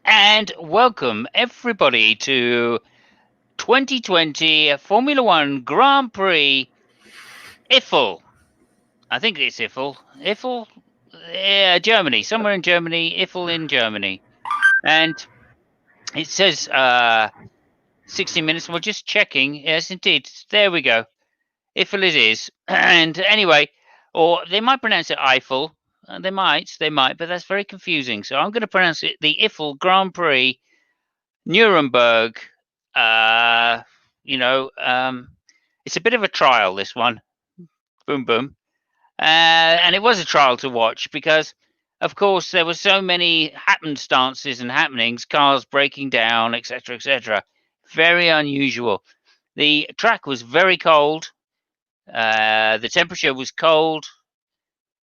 And welcome everybody to 2020 Formula One Grand Prix Eifel. I think it's Eifel. Eifel? Yeah, Germany. Somewhere in Germany. Eifel in Germany. And it says 60 minutes. We're just checking. Yes, indeed. There we go. Eifel it is. And anyway, or they might pronounce it Eiffel. They might, but that's very confusing. So I'm going to pronounce it the Eifel Grand Prix Nuremberg. Uh, it's a bit of a trial, this one. Boom, boom. And it was a trial to watch because, of course, there were so many happenstances and happenings, cars breaking down, etc., etc. Very unusual. The track was very cold. The temperature was cold.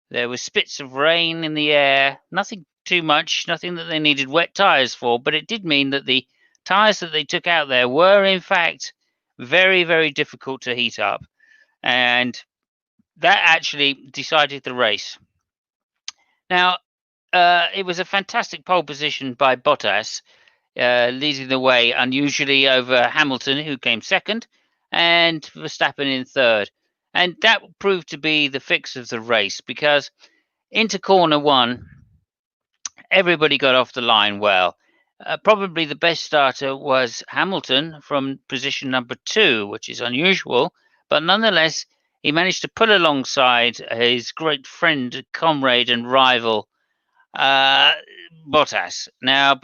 There were spits of rain in the air. Nothing too much, nothing that they needed wet tyres for, but it did mean that the tyres that they took out there were, in fact, very, very difficult to heat up. And that actually decided the race. Now, it was a fantastic pole position by Bottas, leading the way unusually over Hamilton, who came second, and Verstappen in third. And that proved to be the fix of the race because into corner one, everybody got off the line well. Probably the best starter was Hamilton from position number 2, which is unusual, but nonetheless, he managed to pull alongside his great friend, comrade, and rival, Bottas. Now,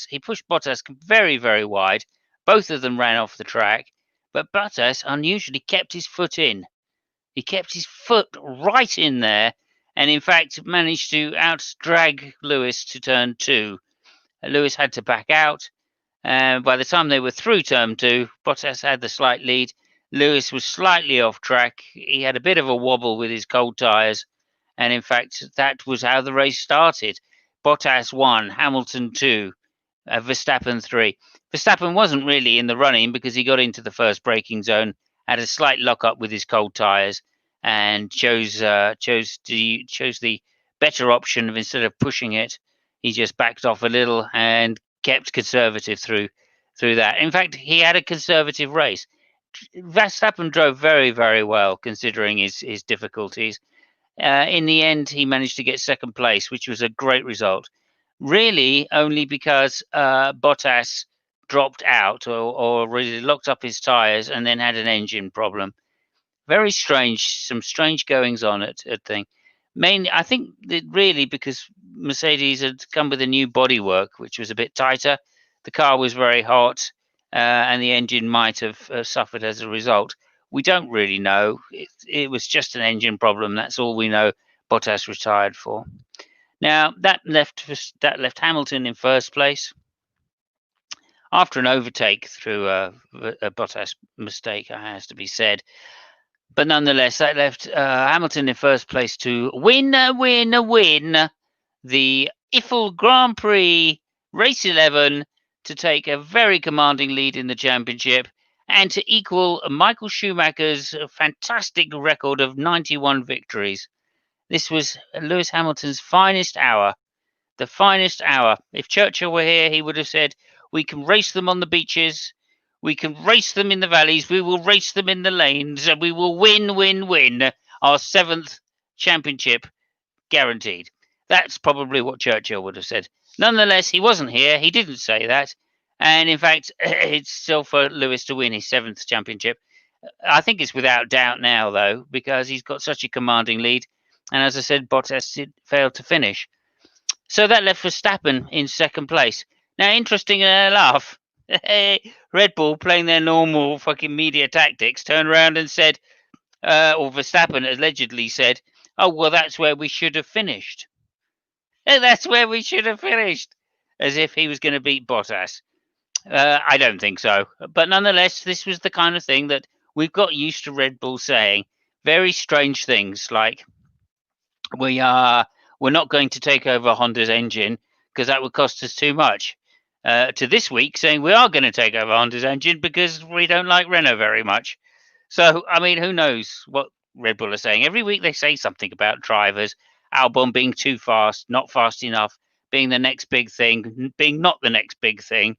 he pushed Bottas very, very wide. Both of them ran off the track, but Bottas unusually kept his foot in. He kept his foot right in there and, in fact, managed to out-drag Lewis to turn 2. Lewis had to back out. By the time they were through turn 2, Bottas had the slight lead. Lewis was slightly off track. He had a bit of a wobble with his cold tyres. And in fact, that was how the race started. Bottas 1, Hamilton 2, Verstappen 3. Verstappen wasn't really in the running because he got into the first braking zone, had a slight lock up with his cold tyres, and chose the better option of, instead of pushing it, he just backed off a little and kept conservative through that. In fact, he had a conservative race. Verstappen drove very, very well considering his difficulties. In the end, he managed to get second place, which was a great result. Really, only because Bottas dropped out or really locked up his tyres and then had an engine problem. Very strange, some strange goings on at thing. Mainly, I think that really because Mercedes had come with a new bodywork, which was a bit tighter. The car was very hot, and the engine might have suffered as a result. We don't really know. It was just an engine problem. That's all we know. Bottas retired for. Now that left Hamilton in first place after an overtake through a Bottas mistake, has to be said. But nonetheless, that left Hamilton in first place to win the Eifel Grand Prix Race 11 to take a very commanding lead in the championship and to equal Michael Schumacher's fantastic record of 91 victories. This was Lewis Hamilton's finest hour. The finest hour. If Churchill were here, he would have said, "We can race them on the beaches. We can race them in the valleys. We will race them in the lanes. And we will win, win, win. Our 7th championship guaranteed." That's probably what Churchill would have said. Nonetheless, he wasn't here. He didn't say that. And in fact, it's still for Lewis to win his 7th championship. I think it's without doubt now, though, because he's got such a commanding lead. And as I said, Bottas failed to finish. So that left Verstappen in second place. Now, interesting enough, Red Bull, playing their normal fucking media tactics, turned around and said, or Verstappen allegedly said, "Oh, well, that's where we should have finished." That's where we should have finished. As if he was going to beat Bottas. I don't think so. But nonetheless, this was the kind of thing that we've got used to Red Bull saying. Very strange things like, we're not going to take over Honda's engine because that would cost us too much. To this week saying we are going to take over Honda's engine because we don't like Renault very much. So, I mean, who knows what Red Bull are saying. Every week they say something about drivers, Albon being too fast, not fast enough, being the next big thing, being not the next big thing.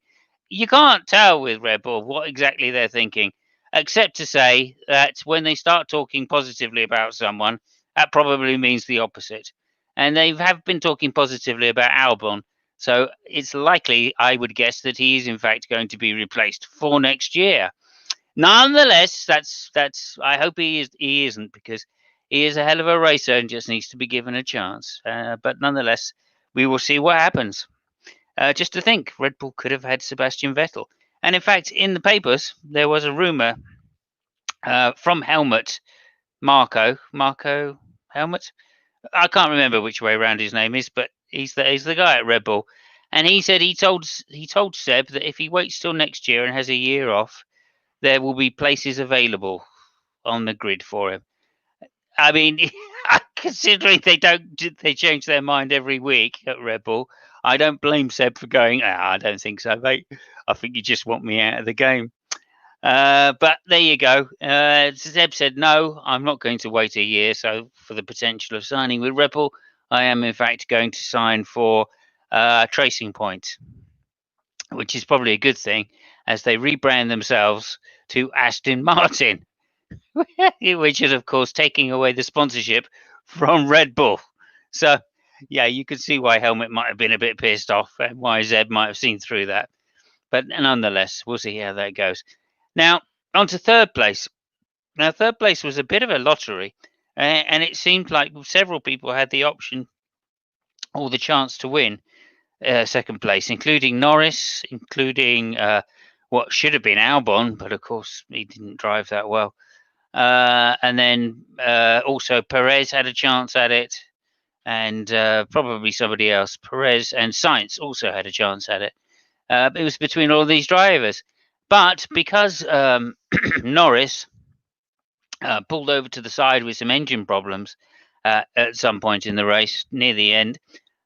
You can't tell with Red Bull what exactly they're thinking, except to say that when they start talking positively about someone, that probably means the opposite. And they have been talking positively about Albon, so it's likely, I would guess, that he is in fact going to be replaced for next year. Nonetheless, that's. I hope he isn't, because he is a hell of a racer and just needs to be given a chance. But nonetheless, we will see what happens. Just to think, Red Bull could have had Sebastian Vettel, and in fact, in the papers there was a rumor from Helmut Marco Helmut. I can't remember which way around his name is, but he's the guy at Red Bull, and he said he told Seb that if he waits till next year and has a year off, there will be places available on the grid for him. I mean, considering they change their mind every week at Red Bull, I don't blame Seb for going, I don't think so, mate. I think you just want me out of the game. But there you go. Seb said, no, I'm not going to wait a year. So for the potential of signing with Red Bull, I am in fact going to sign for Tracing Point, which is probably a good thing as they rebrand themselves to Aston Martin, which is, of course, taking away the sponsorship from Red Bull. So, yeah, you can see why Helmut might have been a bit pissed off and why Zeb might have seen through that. But nonetheless, we'll see how that goes. Now, on to third place. Now, third place was a bit of a lottery, and it seemed like several people had the option or the chance to win second place, including Norris, including what should have been Albon, but of course he didn't drive that well. And then also Perez had a chance at it, and probably somebody else. Perez and Sainz also had a chance at it. It was between all these drivers. But because Norris pulled over to the side with some engine problems at some point in the race near the end,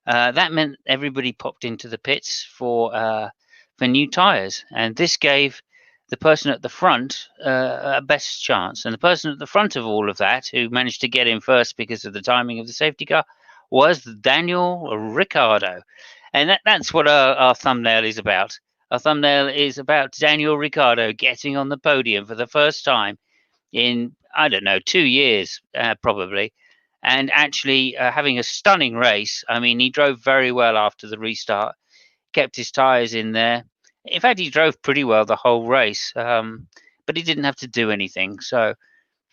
that meant everybody popped into the pits for new tyres, and this gave the person at the front a best chance. And the person at the front of all of that, who managed to get in first because of the timing of the safety car, was Daniel Ricciardo. And that's what our thumbnail is about. Our thumbnail is about Daniel Ricciardo getting on the podium for the first time in, I don't know, 2 years probably, and actually having a stunning race. I mean, he drove very well after the restart, kept his tyres in there. In fact, he drove pretty well the whole race, but he didn't have to do anything, so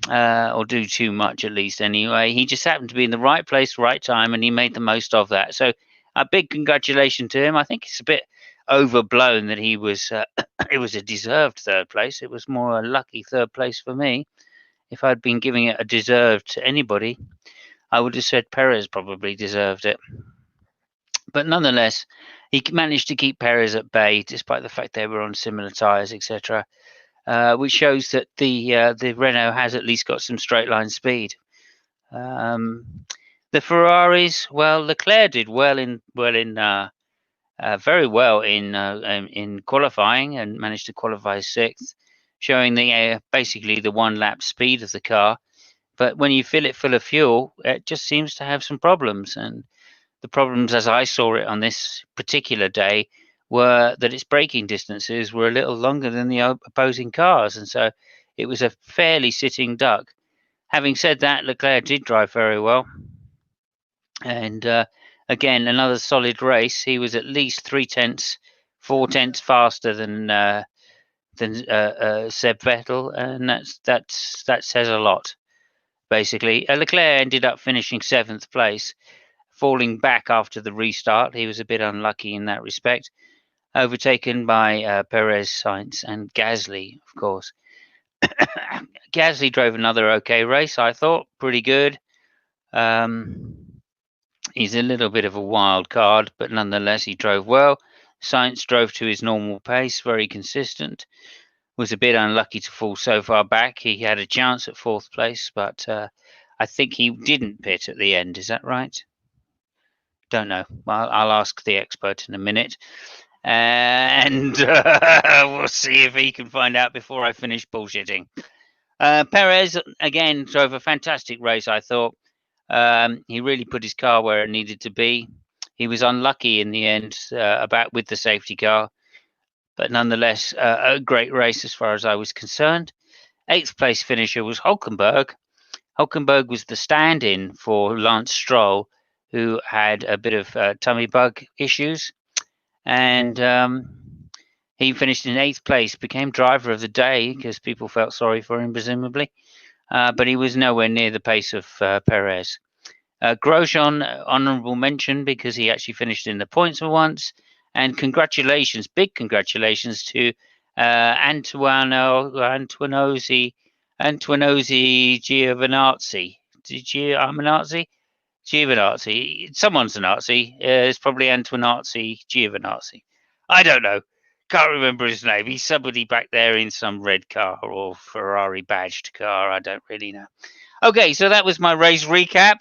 or do too much at least anyway. He just happened to be in the right place, right time, and he made the most of that. So a big congratulations to him. I think it's a bit overblown that he was it was a deserved third place. It was more a lucky third place for me. If I'd been giving it a deserved to anybody, I would have said Perez probably deserved it. But nonetheless, he managed to keep Perez at bay despite the fact they were on similar tyres, etc., which shows that the Renault has at least got some straight line speed. The Ferraris, well, Leclerc did very well in qualifying and managed to qualify sixth, showing basically the one lap speed of the car. But when you fill it full of fuel, it just seems to have some problems. And the problems, as I saw it on this particular day, were that its braking distances were a little longer than the opposing cars. And so it was a fairly sitting duck. Having said that, Leclerc did drive very well. And again, another solid race. He was at least 3/10, 4/10 faster than Seb Vettel, and that says a lot. Basically, Leclerc ended up finishing 7th place, falling back after the restart. He was a bit unlucky in that respect, overtaken by Perez, Sainz, and Gasly, of course. Gasly drove another okay race, I thought, pretty good. He's a little bit of a wild card, but nonetheless, he drove well. Sainz drove to his normal pace, very consistent. Was a bit unlucky to fall so far back. He had a chance at 4th place, but I think he didn't pit at the end. Is that right? Don't know. I'll ask the expert in a minute. And we'll see if he can find out before I finish bullshitting. Perez, again, drove a fantastic race, I thought. He really put his car where it needed to be. He was unlucky in the end about with the safety car, but nonetheless a great race as far as I was concerned. 8th place finisher was Hulkenberg. Hulkenberg was the stand-in for Lance Stroll, who had a bit of tummy bug issues, and he finished in 8th place, became driver of the day because people felt sorry for him, presumably, but he was nowhere near the pace of Perez. Grosjean, honourable mention because he actually finished in the points for once, and congratulations, big congratulations to Antonozzi Giovinazzi. Someone's a Nazi. It's probably Antonozzi Giovinazzi. I don't know. Can't remember his name. He's somebody back there in some red car or Ferrari badged car. I don't really know. Okay, so that was my race recap.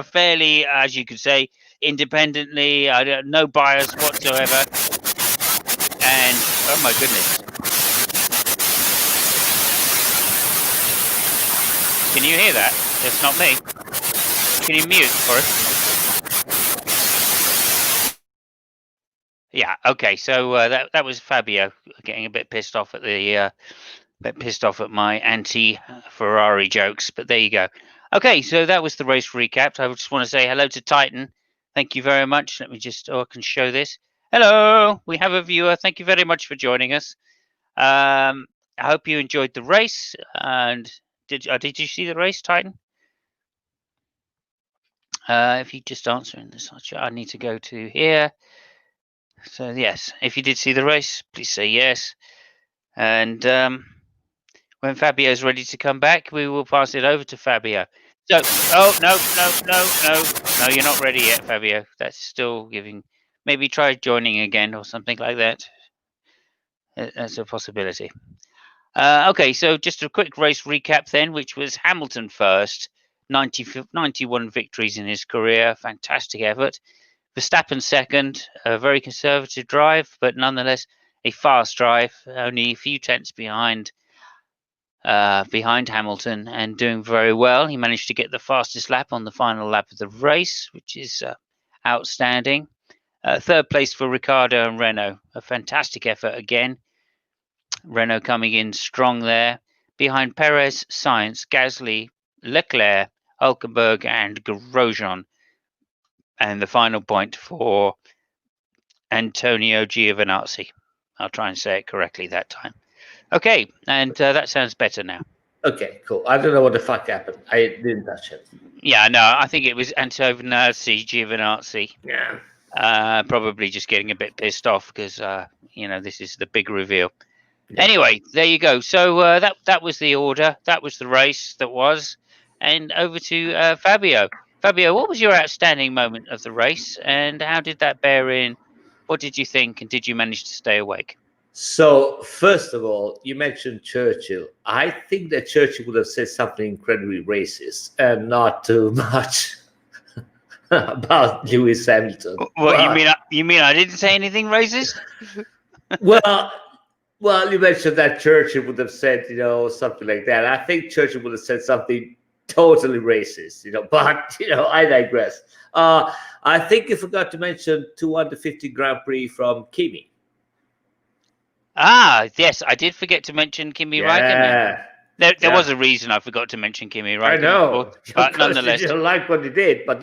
Fairly, as you could say, independently. No bias whatsoever. And oh my goodness, can you hear that? That's not me. Can you mute for us? Yeah. Okay. So that was Fabio getting a bit pissed off at my anti-Ferrari jokes, but there you go. Okay, so that was the race recap. I just want to say hello to Titan. Thank you very much. Let me just, I can show this. Hello, we have a viewer. Thank you very much for joining us. I hope you enjoyed the race. And did you see the race, Titan? If you just answer in this, I need to go to here. So yes, if you did see the race, please say yes. And when Fabio is ready to come back, we will pass it over to Fabio. So, oh no, you're not ready yet, Fabio. That's still giving. Maybe try joining again or something like that. That's a possibility. Okay, so just a quick race recap then, which was Hamilton first, 91 victories in his career, fantastic effort. Verstappen second, a very conservative drive, but nonetheless a fast drive, only a few tenths behind Hamilton and doing very well. He managed to get the fastest lap on the final lap of the race, which is outstanding. Third place for Ricciardo and Renault, a fantastic effort again. Renault coming in strong there. Behind Perez, Sainz, Gasly, Leclerc, Hulkenberg and Grosjean. And the final point for Antonio Giovinazzi. I'll try and say it correctly that time. Okay, and that sounds better now. Okay, cool. I don't know what the fuck happened. I didn't touch it. Yeah, no, I think it was Giovinazzi. Yeah. Probably just getting a bit pissed off because this is the big reveal. Yeah. Anyway, there you go. So that was the order. That was the race that was. And over to Fabio. Fabio, what was your outstanding moment of the race, and how did that bear in? What did you think, and did you manage to stay awake? So, first of all, you mentioned Churchill. I think that Churchill would have said something incredibly racist and not too much about Lewis Hamilton. Well, you mean I didn't say anything racist? well, you mentioned that Churchill would have said, something like that. I think Churchill would have said something totally racist, but, I digress. I think you forgot to mention 250 Grand Prix from Kimi. Ah, yes, I did forget to mention Kimi Raikkonen. There was a reason I forgot to mention Kimi Raikkonen. I know, but nonetheless, you don't like what he did, but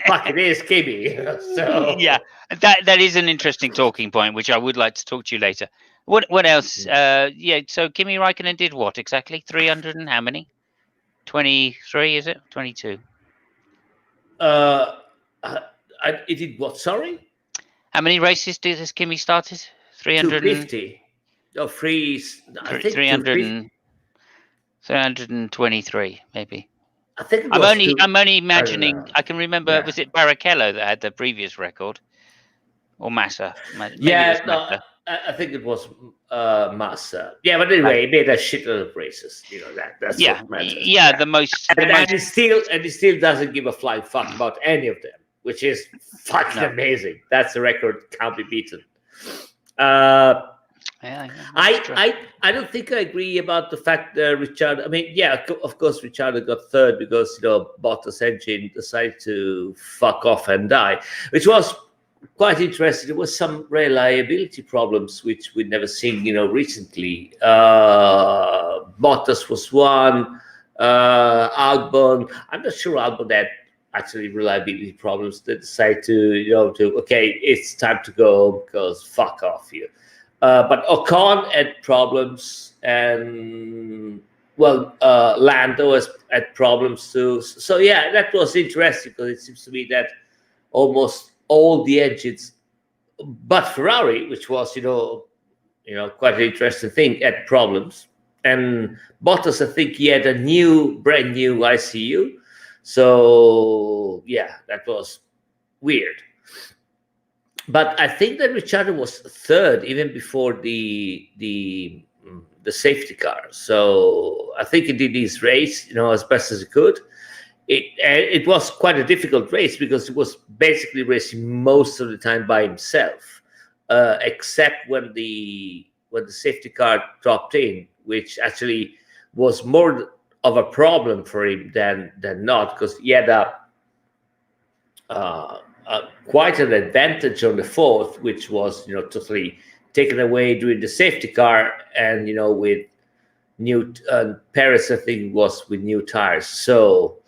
fuck, it is Kimi. So yeah, that is an interesting talking point, which I would like to talk to you later. What else? So Kimi Raikkonen did what exactly? 300 and how many? 23, is it? 22. It did what? Sorry. How many races has Kimi started? 350. No, free. I think 323, maybe. I think I'm only imagining. I can remember. Yeah. Was it Barrichello that had the previous record, or Massa? Maybe Massa. I think it was Massa. Yeah, but anyway, he made a shitload of races. That's what matters. Yeah, the most. And he still doesn't give a flying fuck about any of them, which is fucking amazing. That's a record can't be beaten. I don't think I agree about the fact that Ricciardo. I mean, yeah, of course, Ricciardo got third because Bottas' engine decided to fuck off and die, which was quite interesting. There was some reliability problems which we'd never seen, recently. Bottas was one. Albon, I'm not sure Albon had actually reliability problems. They decided to okay, it's time to go because fuck off you. But Ocon had problems, and Lando had problems too. So yeah, that was interesting because it seems to me that almost all the engines, but Ferrari, which was quite an interesting thing, had problems. And Bottas, I think he had a brand new ICU. So yeah, that was weird. But I think that Ricciardo was third even before the safety car. So I think he did his race, as best as he could. It was quite a difficult race because he was basically racing most of the time by himself, except when the safety car dropped in, which actually was more of a problem for him than not, because he had quite an advantage on the fourth, which was totally taken away during the safety car, and with new Perez, I think, was with new tires. So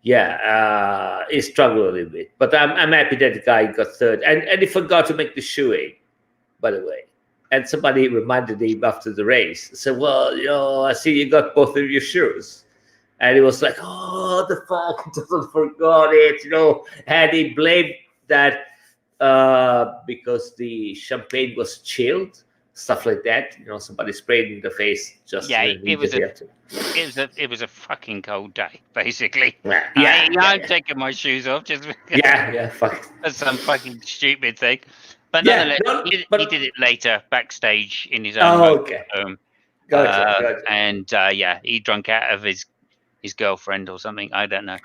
yeah, he struggled a little bit, but I'm happy that the guy got third, and he forgot to make the shoeing, by the way. And somebody reminded him after the race. Said, "Well, I see you got both of your shoes." And he was like, "Oh, the fuck, I just forgot it," And he blamed that because the champagne was chilled, stuff like that. Somebody sprayed in the face just. Yeah, it was a fucking cold day, basically. Yeah, I'm taking my shoes off just yeah, fuck. That's some fucking stupid thing. But Yeah, nonetheless, he did it later backstage in his own home. Gotcha. And he drunk out of his girlfriend or something. I don't know.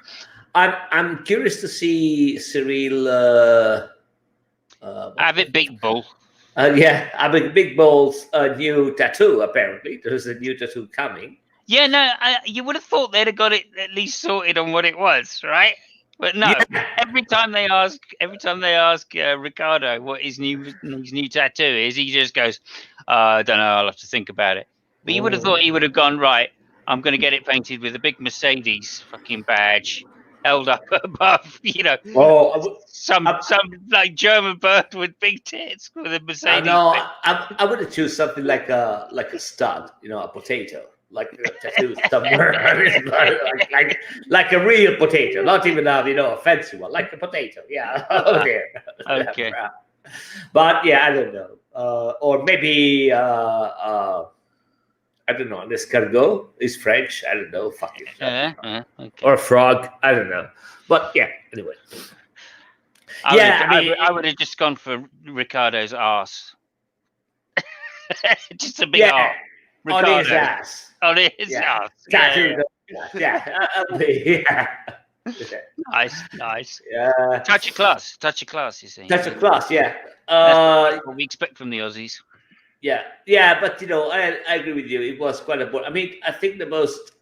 I'm curious to see Cyril. Have Big Bull. Big Bull's new tattoo. Apparently, there's a new tattoo coming. Yeah, no, you would have thought they'd have got it at least sorted on what it was, right? But no, every time they ask Ricardo what his new tattoo is, he just goes, "I don't know. I'll have to think about it." But you would have thought he would have gone, right, I'm going to get it painted with a big Mercedes fucking badge held up above, some like German bird with big tits with a Mercedes. No, I would have choose something like a stud, a potato. Like tattoo somewhere, like a real potato, not even a fancy one, like a potato. Yeah, there. Okay. But yeah, I don't know, or maybe I don't know. L'escargot is French. I don't know. Fuck it. Okay. Or frog. I don't know. But yeah. Anyway. I would have just gone for Ricardo's ass. Just a big arse. On his ass. On his ass. Yeah. Nice. Yeah. Touch of class, you see. Touch of class, yeah. That's what we expect from the Aussies. Yeah, but I agree with you. It was quite important. I mean, I think the most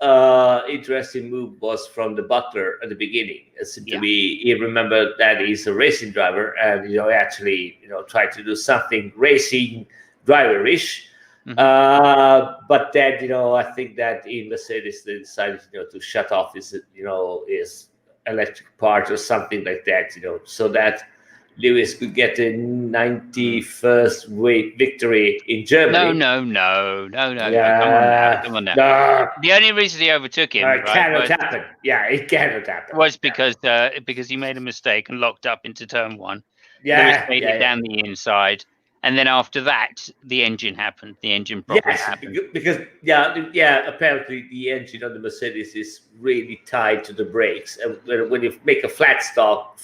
interesting move was from the butler at the beginning. It seemed to be he remembered that he's a racing driver, and actually tried to do something racing driverish. Mm-hmm. But then I think that in Mercedes they decided to shut off his electric part or something like that, so that Lewis could get a 91st victory in Germany. No. Yeah. Come on now. No. The only reason he overtook him it cannot happen. Yeah, it cannot happen. Was because he made a mistake and locked up into turn one. Yeah, Lewis made it down the inside. And then after that, the engine happened. The engine problem happened. Because apparently the engine on the Mercedes is really tied to the brakes, and when you make a flat spot,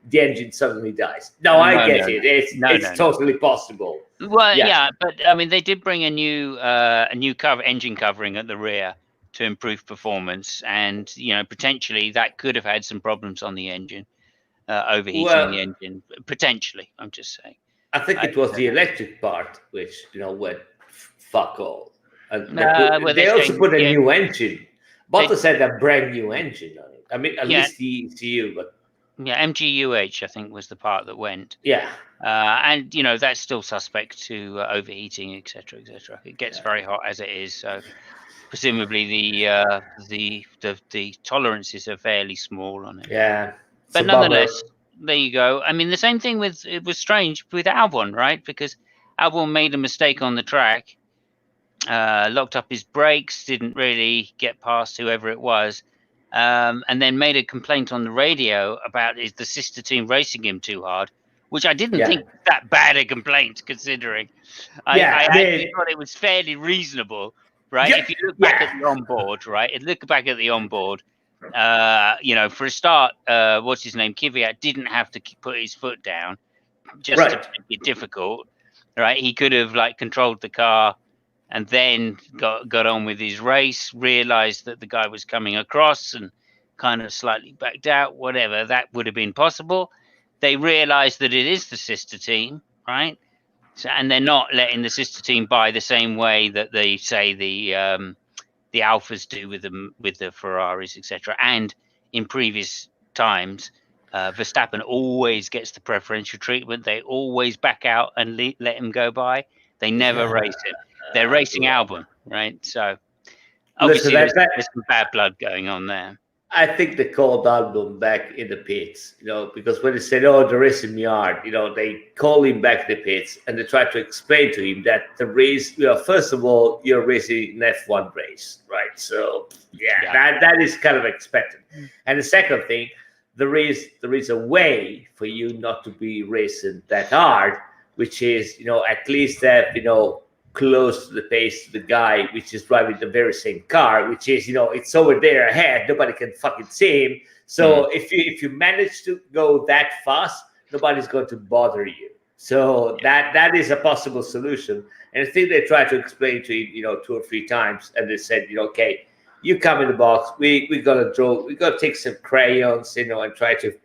the engine suddenly dies. I get it. It's totally possible. Well, yeah, but I mean, they did bring a new engine covering at the rear to improve performance, and potentially that could have had some problems on the engine, overheating the engine. Potentially, I'm just saying. I think it was the electric part which went fuck all. And they also put a new engine. Bottas had a brand new engine on it. I mean, at least the ECU, but Yeah, MGUH, I think, was the part that went. Yeah. And that's still suspect to overheating, etc., etc. It gets very hot as it is, so presumably the tolerances are fairly small on it. Yeah. It's a But bummer. nonetheless, there you go. I mean, the same thing it was strange with Albon, right? Because Albon made a mistake on the track, locked up his brakes, didn't really get past whoever it was, and then made a complaint on the radio about the sister team racing him too hard, which I didn't Yeah. think was that bad a complaint, considering I Yeah. I actually mean, thought it was fairly reasonable, right? yeah. If you look back Yeah. at the onboard, right? Look back at the onboard. For a start, what's his name? Kvyat didn't have to put his foot down just to Right. make it difficult, right? He could have controlled the car and then got on with his race, realized that the guy was coming across and kind of slightly backed out, whatever. That would have been possible. They realized that it is the sister team, right? So, and they're not letting the sister team buy the same way that they say the Alphas do with the Ferraris, etc. And in previous times, Verstappen always gets the preferential treatment. They always back out and let him go by. They never Yeah. race him. They're racing Albon, right? So Listen, obviously there's some bad blood going on there. I think they called Albon back in the pits, because when they said, "Oh, the racing yard," they call him back in the pits and they try to explain to him that the race, first of all, you're racing an F1 race, right? So yeah. That is kind of expected. And the second thing, there is a way for you not to be racing that hard, which is at least have close to the pace to the guy which is driving the very same car, which is it's over there ahead, nobody can fucking see him. So if you manage to go that fast, nobody's going to bother you. So that is a possible solution. And I think they tried to explain to him 2 or 3 times, and they said, okay, you come in the box, we're gonna take some crayons, and try to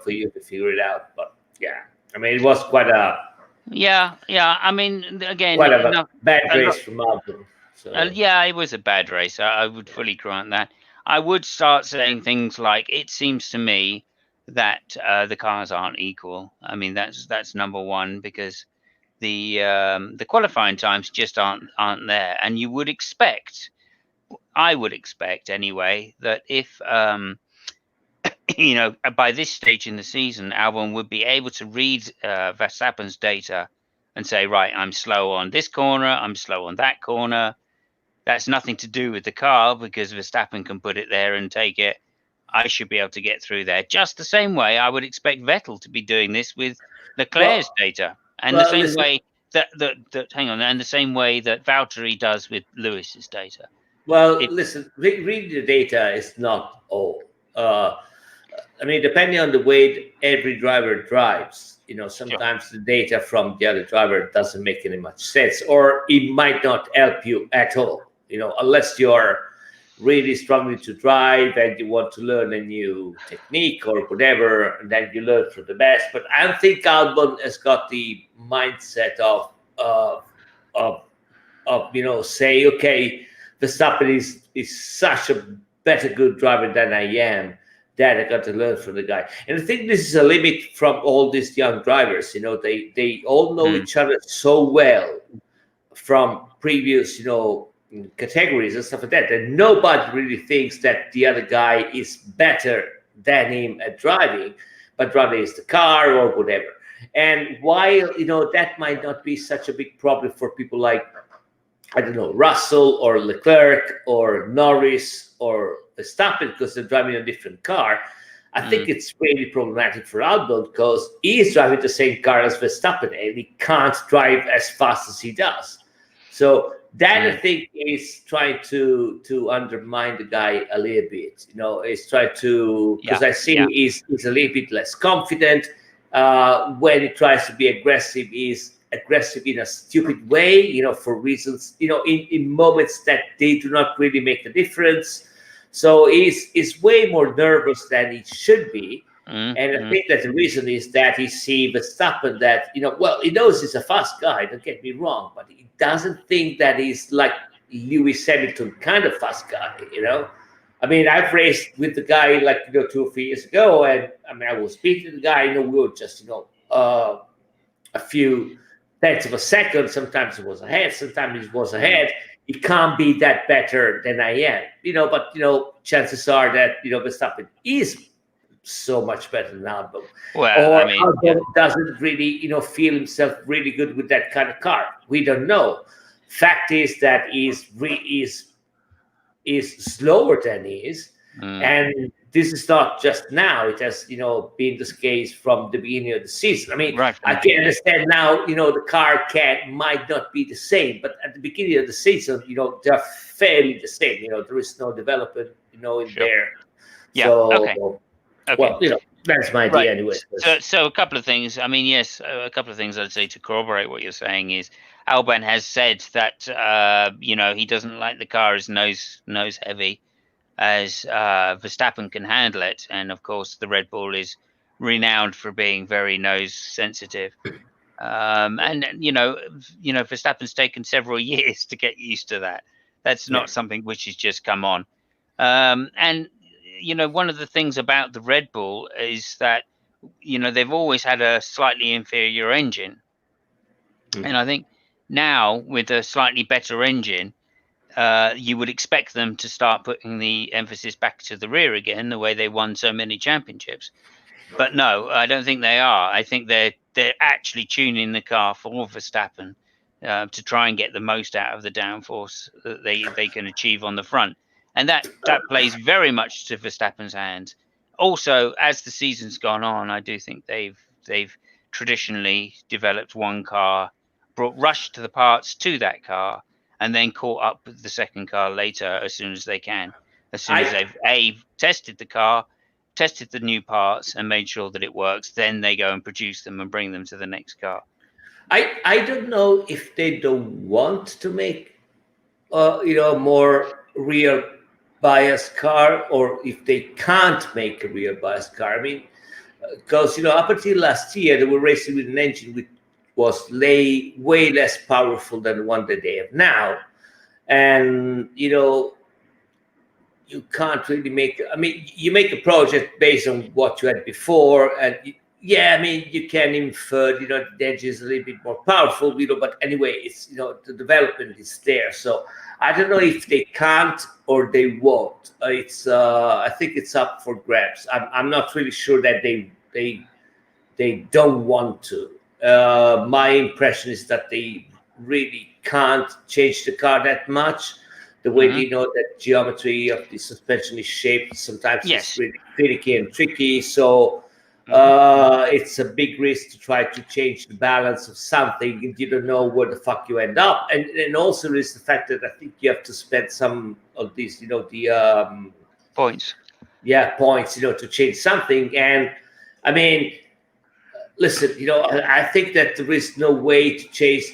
for you to figure it out. But yeah, I mean, it was quite a I mean, again, quite a bad race from Albon. So. It was a bad race. I would fully grant that. I would start saying things like, "It seems to me that the cars aren't equal." I mean, that's number one, because the qualifying times just aren't there, and I would expect anyway, that if by this stage in the season, Albon would be able to read Verstappen's data and say, right, I'm slow on this corner, I'm slow on that corner. That's nothing to do with the car, because Verstappen can put it there and take it. I should be able to get through there. Just the same way I would expect Vettel to be doing this with Leclerc's data, and the same way that and the same way that Valtteri does with Lewis's data. Well, listen, reading the data is not all. I mean, depending on the way every driver drives, sometimes the data from the other driver doesn't make any much sense, or it might not help you at all, unless you're really struggling to drive and you want to learn a new technique or whatever, and then you learn from the best. But I don't think Albon has got the mindset of say, okay, Verstappen is such a better good driver than I am, that I got to learn from the guy. And I think this is a limit from all these young drivers. They all know each other so well from previous, categories and stuff like that, and nobody really thinks that the other guy is better than him at driving, but rather is the car or whatever. And while, that might not be such a big problem for people like, I don't know, Russell or Leclerc or Norris or Verstappen, because they're driving a different car, I think it's really problematic for Albon, because he's driving the same car as Verstappen and he can't drive as fast as he does. So that I think is trying to undermine the guy a little bit. Is trying to, because I see he's a little bit less confident. When he tries to be aggressive, he's aggressive in a stupid way, for reasons, in moments that they do not really make a difference. So he's way more nervous than he should be. And I think that the reason is that he sees Verstappen that, well, he knows he's a fast guy, don't get me wrong, but he doesn't think that he's like Lewis Hamilton kind of fast guy, I mean, I've raced with the guy like 2 or 3 years ago, and I mean, I was beating the guy. We were just a few tenths of a second. Sometimes it was ahead, sometimes it was ahead. It can't be that better than I am, But chances are that Verstappen is so much better than Albon, Well, or I mean, Albon doesn't really feel himself really good with that kind of car. We don't know. Fact is that is slower than he is. And this is not just now. It has, been this case from the beginning of the season. I mean, right from I the can beginning. understand now, the car might not be the same, but at the beginning of the season, they're fairly the same. There is no development, in Sure. there. Yeah. Okay. So, well, that's my Right. idea anyway. So a couple of things. I mean, yes, a couple of things I'd say to corroborate what you're saying is Albon has said that he doesn't like the car as nose heavy, as Verstappen can handle it, and of course the Red Bull is renowned for being very nose sensitive. And Verstappen's taken several years to get used to that. That's not something which has just come on. And one of the things about the Red Bull is that they've always had a slightly inferior engine, and I think now with a slightly better engine, you would expect them to start putting the emphasis back to the rear again, the way they won so many championships. But no, I don't think they are. I think they're actually tuning the car for Verstappen to try and get the most out of the downforce that they can achieve on the front, and that plays very much to Verstappen's hands. Also, as the season's gone on, I do think they've traditionally developed one car, rushed the parts to that car, and then caught up with the second car later as soon as they can. As soon as they've tested the car, tested the new parts, and made sure that it works, then they go and produce them and bring them to the next car. I don't know if they don't want to make a more rear bias car, or if they can't make a rear bias car. I mean, because up until last year they were racing with an engine which was way less powerful than the one that they have now, and you can't really make. I mean, you make a project based on what you had before, and I mean, you can infer, the engine is a little bit more powerful, but anyway, it's, the development is there. So I don't know if they can't or they won't. I think it's up for grabs. I'm not really sure that they don't want to. My impression is that they really can't change the car that much. The way that geometry of the suspension is shaped, sometimes it's really finicky and tricky. So it's a big risk to try to change the balance of something and you don't know where the fuck you end up. And also there's the fact that I think you have to spend some of these, the points. Yeah, points, to change something. And I mean, listen, I think that there is no way to chase.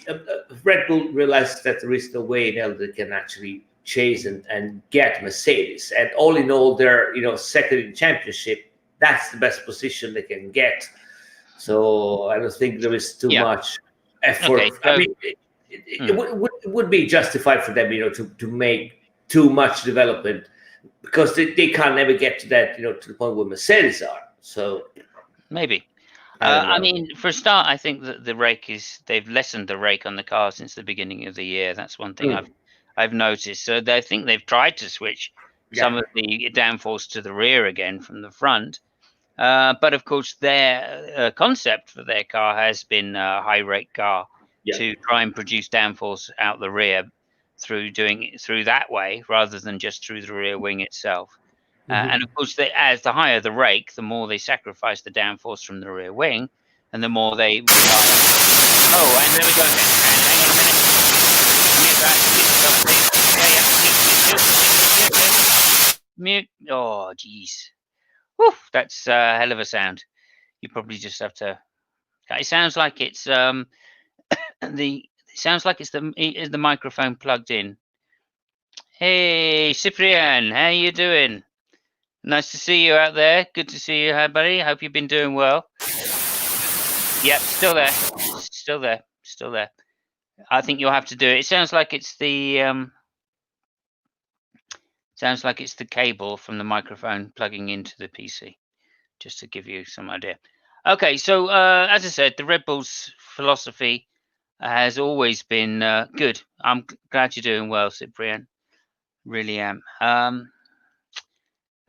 Red Bull realizes that there is no way now they can actually chase and get Mercedes. And all in all, they're second in championship. That's the best position they can get. So I don't think there is too much effort. Okay, I mean, it would be justified for them, to make too much development, because they can't never get to that, to the point where Mercedes are. So maybe. I mean, for a start, I think that they've lessened the rake on the car since the beginning of the year. That's one thing I've noticed. So I think they've tried to switch some of the downforce to the rear again from the front. But of course, their concept for their car has been a high rake car to try and produce downforce out the rear through doing it through that way rather than just through the rear wing itself. And of course, as the higher the rake, the more they sacrifice the downforce from the rear wing, and the more they rely. Oh, and there we go again. And hang on a minute. Mute. Oh, jeez. Whew, that's a hell of a sound. You probably just have to. It sounds like it's It sounds like it's the microphone plugged in. Hey, Cyprian, how you doing? Nice to see you out there. Good to see you, buddy. Hope you've been doing well. Yep, still there. Still there. I think you'll have to do it. It sounds like it's the Sounds like it's the cable from the microphone plugging into the PC, just to give you some idea. Okay, so as I said, the Red Bull's philosophy has always been good. I'm glad you're doing well, Cyprian. Really am.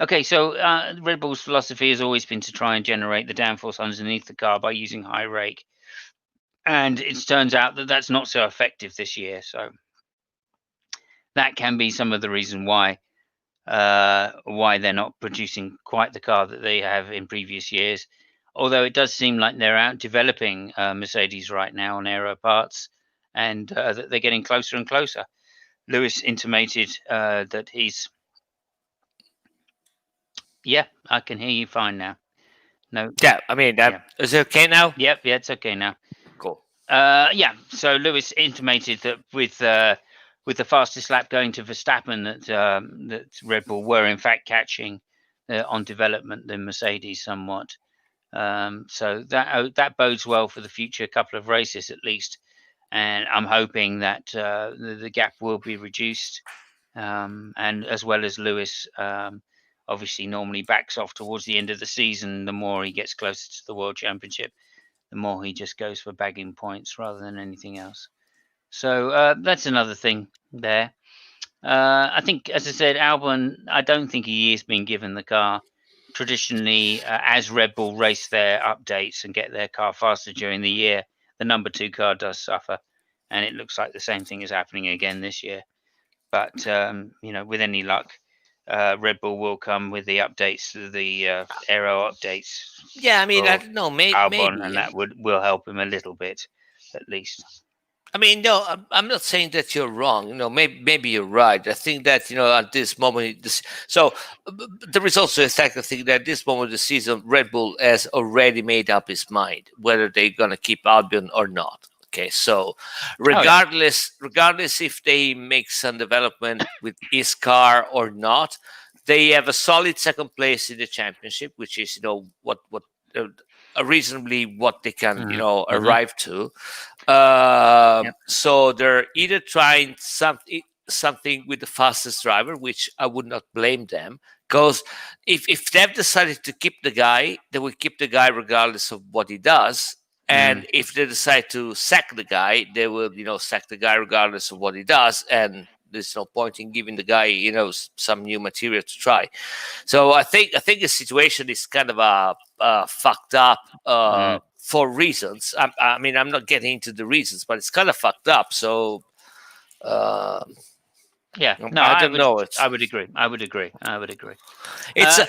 Okay, so Red Bull's philosophy has always been to try and generate the downforce underneath the car by using high rake. And it turns out that that's not so effective this year. So that can be some of the reason why they're not producing quite the car that they have in previous years. Although it does seem like they're out developing Mercedes right now on aero parts, and that they're getting closer and closer. Lewis intimated that he's. Yeah, I can hear you fine now. No. Yeah, I mean, Yeah. is it okay now? Yep. Yeah, it's okay now. Cool. Yeah. So Lewis intimated that with the fastest lap going to Verstappen, that Red Bull were in fact catching on development the Mercedes somewhat. So that bodes well for the future couple of races at least, and I'm hoping that the gap will be reduced, and as well as Lewis. Obviously, normally backs off towards the end of the season. The more he gets closer to the World Championship, the more he just goes for bagging points rather than anything else. So that's another thing there. I think, as I said, Albon, I don't think he is being given the car. Traditionally, as Red Bull race their updates and get their car faster during the year, the number 2 car does suffer. And it looks like the same thing is happening again this year. But, with any luck, Red Bull will come with the updates, the aero updates. Yeah, I mean, I for don't know, Albon, maybe. and that will help him a little bit, at least. I mean, no, I'm not saying that you're wrong. Maybe you're right. I think that at this moment, there is also a second thing that at this moment of the season, Red Bull has already made up his mind whether they're gonna keep Albon or not. Okay, so regardless if they make some development with his car or not, they have a solid second place in the championship, which is what reasonably what they can arrive to. So they're either trying something with the fastest driver, which I would not blame them, because if they've decided to keep the guy, they will keep the guy regardless of what he does. And if they decide to sack the guy, they will sack the guy regardless of what he does. And there's no point in giving the guy some new material to try. So I think the situation is kind of fucked up for reasons. I mean, I'm not getting into the reasons, but it's kind of fucked up. So yeah, no, I don't know. I would agree. It's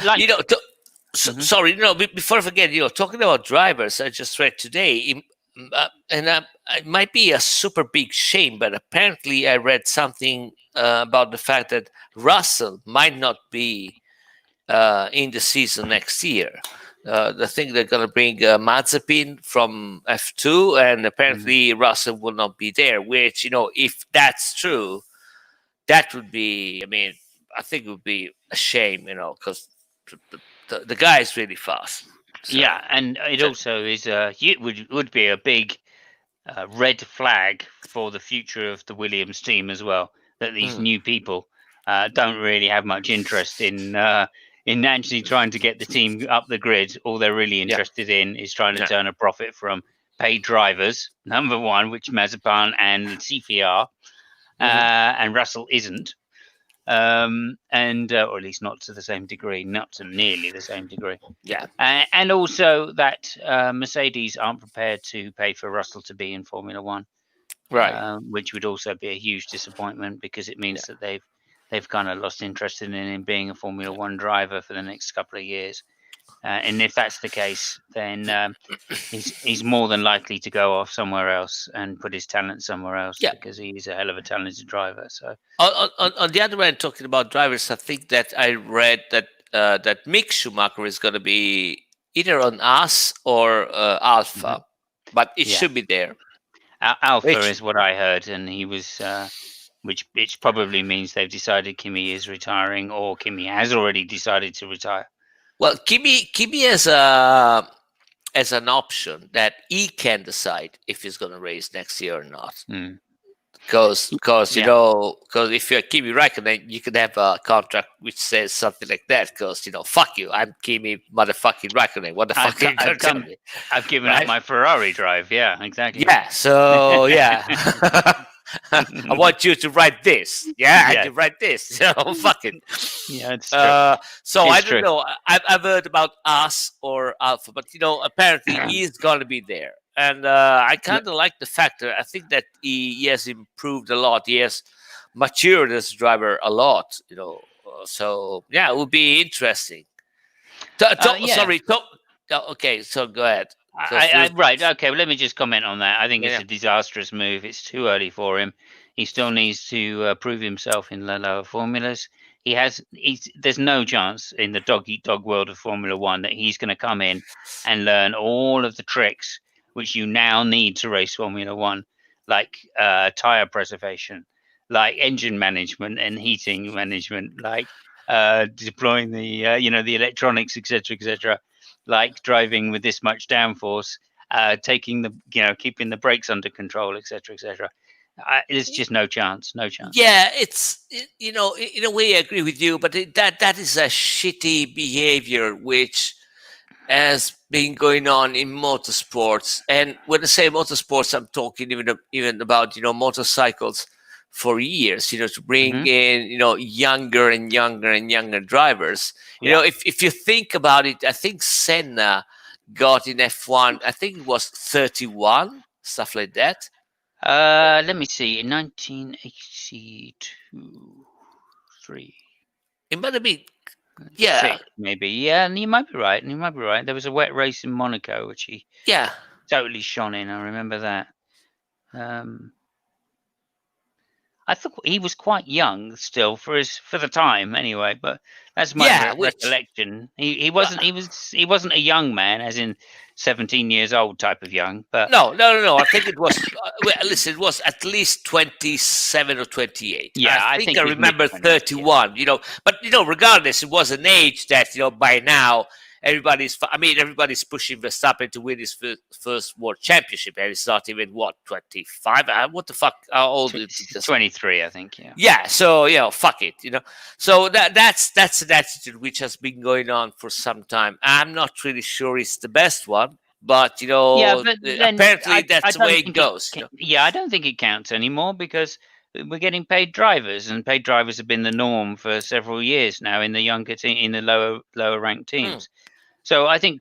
sorry, before I forget, talking about drivers, I just read today, and it might be a super big shame, but apparently I read something about the fact that Russell might not be in the season next year. I think they're going to bring Mazepin from F2, and apparently Russell will not be there, which, if that's true, that would be, I mean, I think it would be a shame, because the guy is really fast. So, yeah, and it also is would be a big red flag for the future of the Williams team as well, that these new people don't really have much interest in actually trying to get the team up the grid. All they're really interested in is trying to turn a profit from paid drivers, number one, which Mazepin and Latifi are, and Russell isn't. And or at least not to the same degree, not to nearly the same degree. Yeah. And also that Mercedes aren't prepared to pay for Russell to be in Formula One, right? Which would also be a huge disappointment, because it means that they've kind of lost interest in him being a Formula One driver for the next couple of years. And if that's the case, then he's more than likely to go off somewhere else and put his talent somewhere else, because he's a hell of a talented driver. So on the other end, talking about drivers, I think that I read that that Mick Schumacher is going to be either on Haas or Alpha, but it should be there. Alpha is what I heard, and he was. Which probably means they've decided Kimi is retiring, or Kimi has already decided to retire. Well, Kimi has an option that he can decide if he's going to race next year or not. Because Yeah. because if you're Kimi Raikkonen, you can have a contract which says something like that. Because fuck you, I'm Kimi motherfucking Raikkonen. What the I've, fuck are co- you I've gonna tell come. me, I've given up right? my Ferrari drive. Yeah, exactly. Yeah. So yeah, I want you to write this. Yeah, I Yes. can write this. So fuck it. Yeah, it's true. So I It's don't true. know. I've heard about us or Alpha, but apparently he's gonna be there, and I kind of like the factor. I think that he has improved a lot. He has matured as a driver a lot. So yeah, it would be interesting. Yeah. Sorry. Okay, so go ahead. Right. Okay. Well, let me just comment on that. I think it's Yeah. a disastrous move. It's too early for him. He still needs to prove himself in the lower formulas. There's no chance in the dog eat dog world of Formula One that he's going to come in and learn all of the tricks which you now need to race Formula One, like tire preservation, like engine management and heating management, like deploying the the electronics, etc., etc., like driving with this much downforce, taking the keeping the brakes under control, etc., etc. There's just no chance, no chance. Yeah, in a way I agree with you, but that is a shitty behavior which has been going on in motorsports. And when I say motorsports, I'm talking even about motorcycles for years. To bring in younger and younger and younger drivers. Yeah. If you think about it, I think Senna got in F1. I think it was 31, stuff like that. Let me see. In 1982, 3, It might have been, yeah, 6, maybe. Yeah, and you might be right. You might be right. There was a wet race in Monaco, which he yeah. totally shone in. I remember that. I thought he was quite young still for the time anyway, but that's my Yeah, recollection. He wasn't a young man, as in 17 years old type of young. But no. I think it was. Listen, it was at least 27 or 28. yeah, I I think think I it was remember mid-20s, 31. But regardless, it was an age that by now everybody's pushing Verstappen to win his first world championship, and it's not even 25. What the fuck? How old is this? 23, I think. Yeah. Yeah, so fuck it, So that's an attitude which has been going on for some time. I'm not really sure it's the best one, but Yeah, but then apparently I that's the way don't it think goes. yeah, I don't think it counts anymore because we're getting paid drivers, and paid drivers have been the norm for several years now in the younger in the lower ranked teams. So I think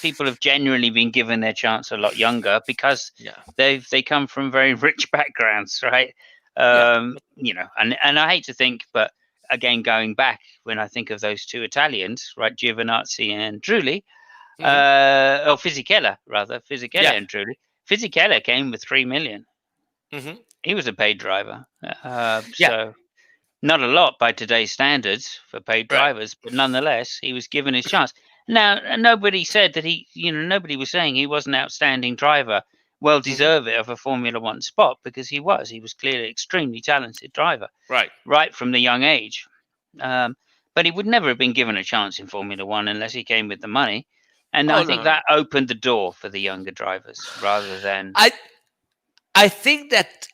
people have genuinely been given their chance a lot younger because they come from very rich backgrounds, right? And I hate to think, but again, going back when I think of those two Italians, right, Giovinazzi and Trulli, or Fisichella rather, Fisichella and Trulli. Fisichella came with 3 million. He was a paid driver, so not a lot by today's standards for paid drivers, but nonetheless, he was given his chance. Now, nobody said that nobody was saying he was an outstanding driver, well deserved of a Formula One spot, because he was. He was clearly an extremely talented driver, right from the young age. But he would never have been given a chance in Formula One unless he came with the money. And I think that opened the door for the younger drivers rather than. I think that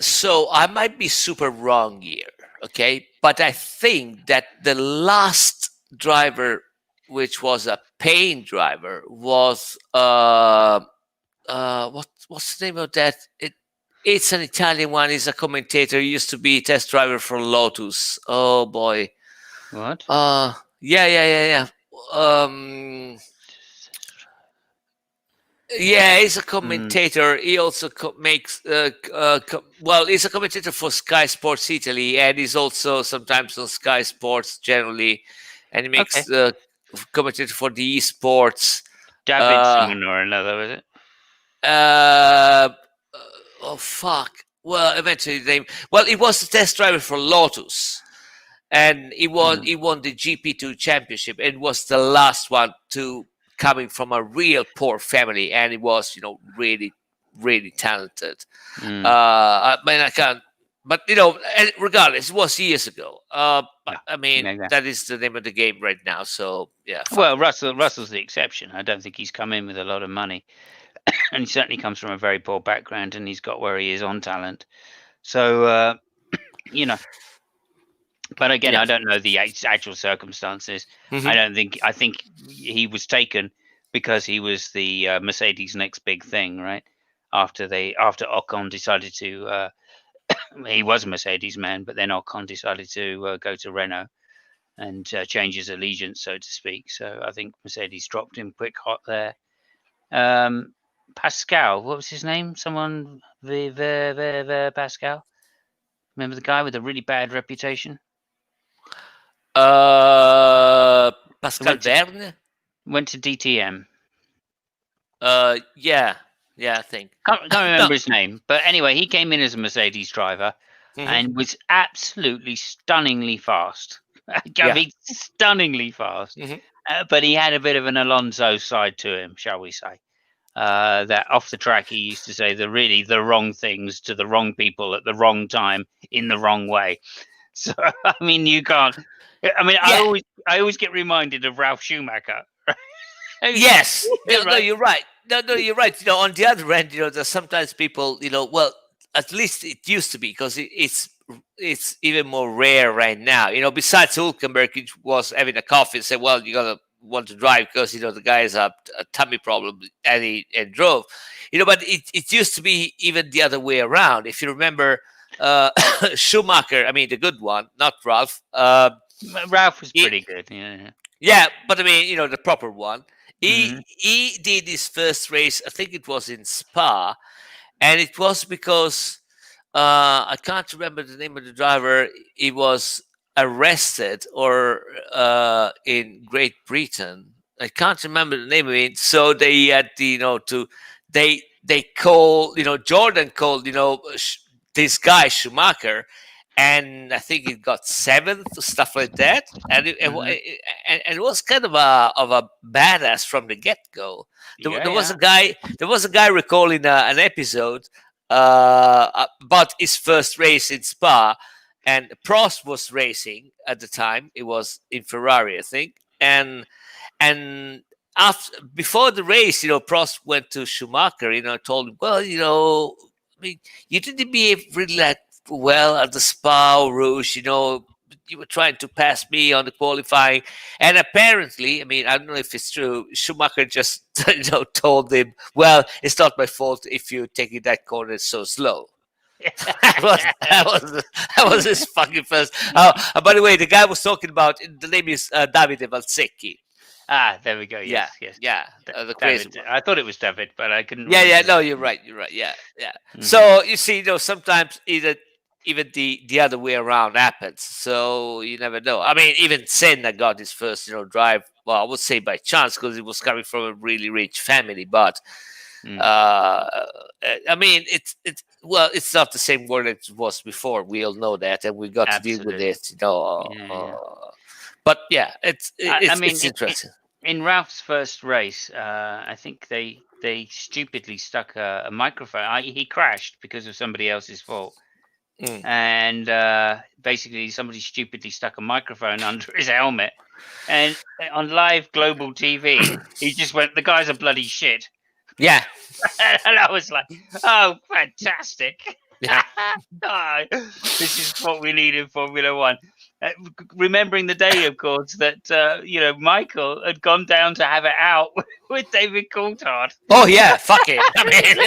so I might be super wrong here, okay? But I think that the last driver, which was a paying driver, was what's the name of that? It's an Italian one. He's a commentator. He used to be test driver for Lotus. Oh boy. What? Yeah. Yeah, he's a commentator. He also makes he's a commentator for Sky Sports Italy, and he's also sometimes on Sky Sports generally, and he makes commentator for the esports. David or another, was it? Oh fuck. Well, eventually the name. Well, he was the test driver for Lotus, and he won the GP2 championship, and was the last one to coming from a real poor family, and he was really, really talented. I mean, I can't. But regardless, it was years ago. But I mean, that is the name of the game right now. So yeah. Well, Russell's the exception. I don't think he's come in with a lot of money, and he certainly comes from a very poor background, and he's got where he is on talent. So but again, Yeah. I don't know the actual circumstances. Mhm. I think he was taken because he was the Mercedes' next big thing, right? After Ocon decided to, he was a Mercedes man, but then Ocon decided to go to Renault and change his allegiance, so to speak. So I think Mercedes dropped him quick hot there. Pascal, what was his name? Someone Pascal. Remember the guy with a really bad reputation? Pascal Verne. Went to DTM. Yeah, I think. Can't remember his name, but anyway, he came in as a Mercedes driver and was absolutely stunningly fast. I mean, stunningly fast. But he had a bit of an Alonso side to him, shall we say? That off the track, he used to say the wrong things to the wrong people at the wrong time in the wrong way. So I mean, you can't. I mean, I always get reminded of Ralph Schumacher. Yes. No, Right? you're right. No, you're right. On the other end, there's sometimes people, well, at least it used to be, because it's even more rare right now. Besides Hulkenberg, he was having a coffee and said, well, you're going to want to drive because, the guy has a tummy problem, and drove. But it used to be even the other way around. If you remember, Schumacher, I mean, the good one, not Ralph. Ralph was pretty good. Yeah. Yeah, but I mean, the proper one. Mhm. He did his first race, I think it was in Spa, and it was because I can't remember the name of the driver. He was arrested, or in Great Britain. I can't remember the name of it. So they had they called, Jordan called, this guy Schumacher, and I think it got seventh, stuff like that, and it was kind of a badass from the get go. There was a guy recalling an episode about his first race in Spa, and Prost was racing at the time. It was in Ferrari, I think, and before the race, Prost went to Schumacher, told him, well, I mean, you didn't behave really like well at the Spa Rouge, you were trying to pass me on the qualifying, and apparently, I mean, I don't know if it's true, Schumacher just told him, well, it's not my fault if you're taking that corner so slow. that was his fucking first. By the way, the guy was talking about, the name is Davide Valsecchi. Ah, there we go. Yes, the crazy one. I thought it was David, but I couldn't. Yeah. No, you're right. Yeah. So you see, sometimes even the other way around happens. So you never know. I mean, even Senna got his first, drive. Well, I would say by chance, because he was coming from a really rich family. But I mean, it's not the same world it was before. We all know that, and we got to deal with it. But yeah, it's interesting. In Ralph's first race, I think they stupidly stuck a microphone. He crashed because of somebody else's fault, and basically somebody stupidly stuck a microphone under his helmet, and on live global TV, he just went, "The guy's a bloody shit." Yeah, and I was like, "Oh, fantastic!" Yeah. This is what we need in Formula One. Remembering the day, of course, that Michael had gone down to have it out with David Coulthard. Oh yeah, fuck it. I mean,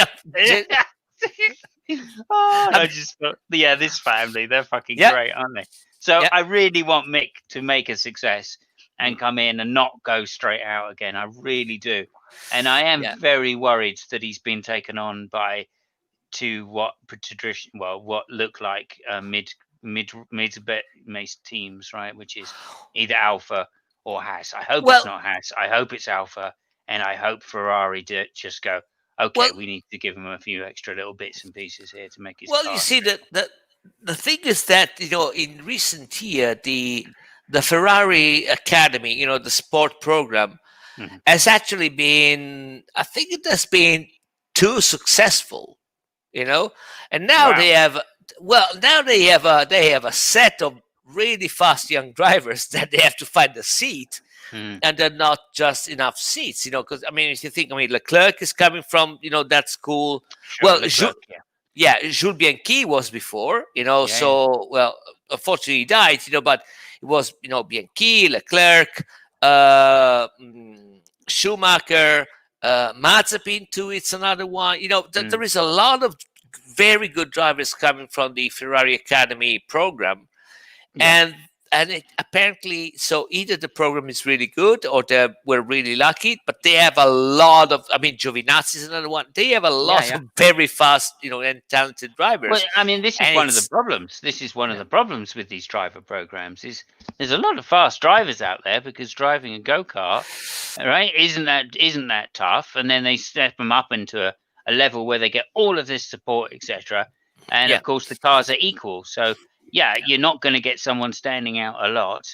I just thought, this family—they're fucking great, aren't they? So I really want Mick to make a success and come in and not go straight out again. I really do, and I am very worried that he's been taken on by what look like mid-based teams, right? Which is either Alpha or Haas. I hope it's not Haas. I hope it's Alpha, and I hope Ferrari just go, okay, we need to give him a few extra little bits and pieces here to make his car. You see, the thing is that in recent year, the Ferrari Academy, the sport program, has actually been, I think it has been too successful. And now they have a set of really fast young drivers that they have to find a seat, and they're not just enough seats, because I mean, if you think, Leclerc is coming from that school. Sure, Leclerc, Jules Bianchi was before, so, well, unfortunately he died, but it was, Bianchi, Leclerc, Schumacher, Mazepin too, it's another one. There is a lot of very good drivers coming from the Ferrari Academy program. And apparently, so either the program is really good or they were really lucky, but they have a lot of, Giovinazzi is another one. They have a lot of very fast, and talented drivers. Well, I mean, this is one of the problems. This is one of the problems with these driver programs is there's a lot of fast drivers out there because driving a go-kart, right, isn't that tough? And then they step them up into a level where they get all of this support, etc. And of course, the cars are equal. So you're not going to get someone standing out a lot.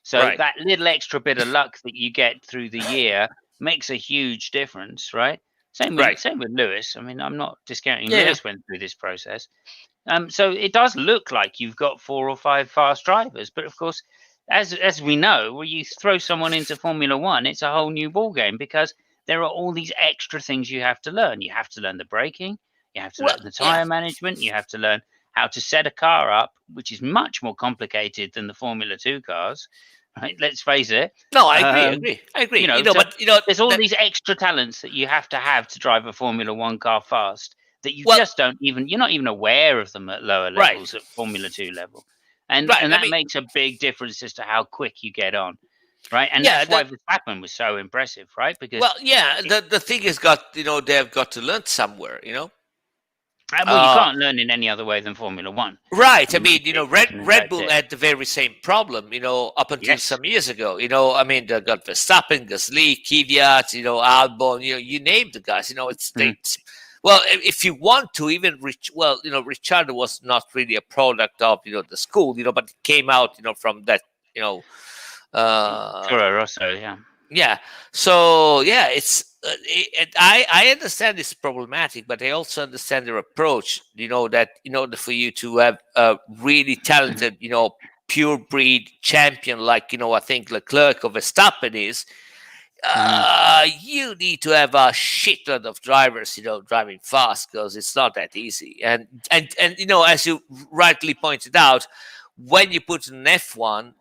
So that little extra bit of luck that you get through the year makes a huge difference, right? Same with Lewis. I mean, I'm not discounting Lewis went through this process. So it does look like you've got 4 or 5 fast drivers, but of course, as we know, when you throw someone into Formula One, it's a whole new ball game because there are all these extra things you have to learn. You have to learn the braking, you have to learn the tire management, you have to learn how to set a car up, which is much more complicated than the Formula 2 cars. Right? Let's face it. No, I agree. But there's all these extra talents that you have to drive a Formula 1 car fast that you just you're not even aware of them at lower levels at Formula 2 level. And that makes a big difference as to how quick you get on. Right. And that's why Verstappen was so impressive, right? Because the thing has got, they've got to learn somewhere, Well, you can't learn in any other way than Formula One. Right. I mean, Red Bull had the very same problem, up until some years ago. They got Verstappen, Gasly, Kvyat, Albon, you name the guys. Well, if you want to, even Ricciardo was not really a product of the school, but it came out, from that, Toro Rosso, yeah. So it's. I understand it's problematic, but I also understand their approach. That in order for you to have a really talented, pure breed champion like I think Leclerc or Verstappen is, you need to have a shitload of drivers, driving fast because it's not that easy. And as you rightly pointed out, when you put an F1,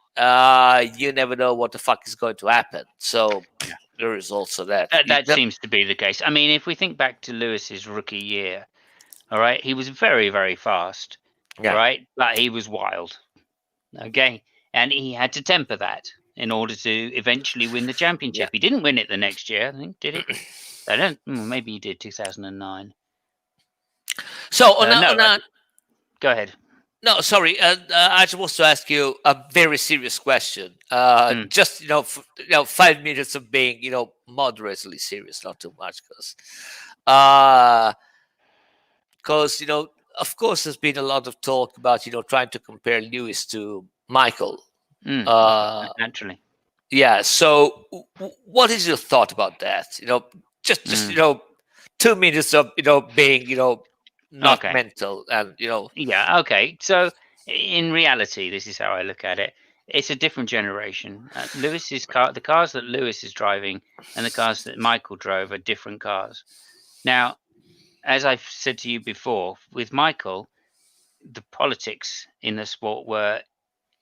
you never know what the fuck is going to happen. So. There is also that. That seems to be the case. I mean, if we think back to Lewis's rookie year, all right, he was very, very fast, right? But he was wild, okay? And he had to temper that in order to eventually win the championship. He didn't win it the next year, I think, did he? I don't. Maybe he did 2009. So, go ahead. No, sorry. I just want to ask you a very serious question. Just 5 minutes of being moderately serious, not too much, because of course there's been a lot of talk about trying to compare Lewis to Michael. Naturally. Yeah. So, what is your thought about that? Just 2 minutes of being not mental and okay, so in reality this is how I look at it. It's a different generation. Lewis's car, the cars that Lewis is driving and the cars that Michael drove are different cars. Now, as I've said to you before, with Michael, the politics in the sport were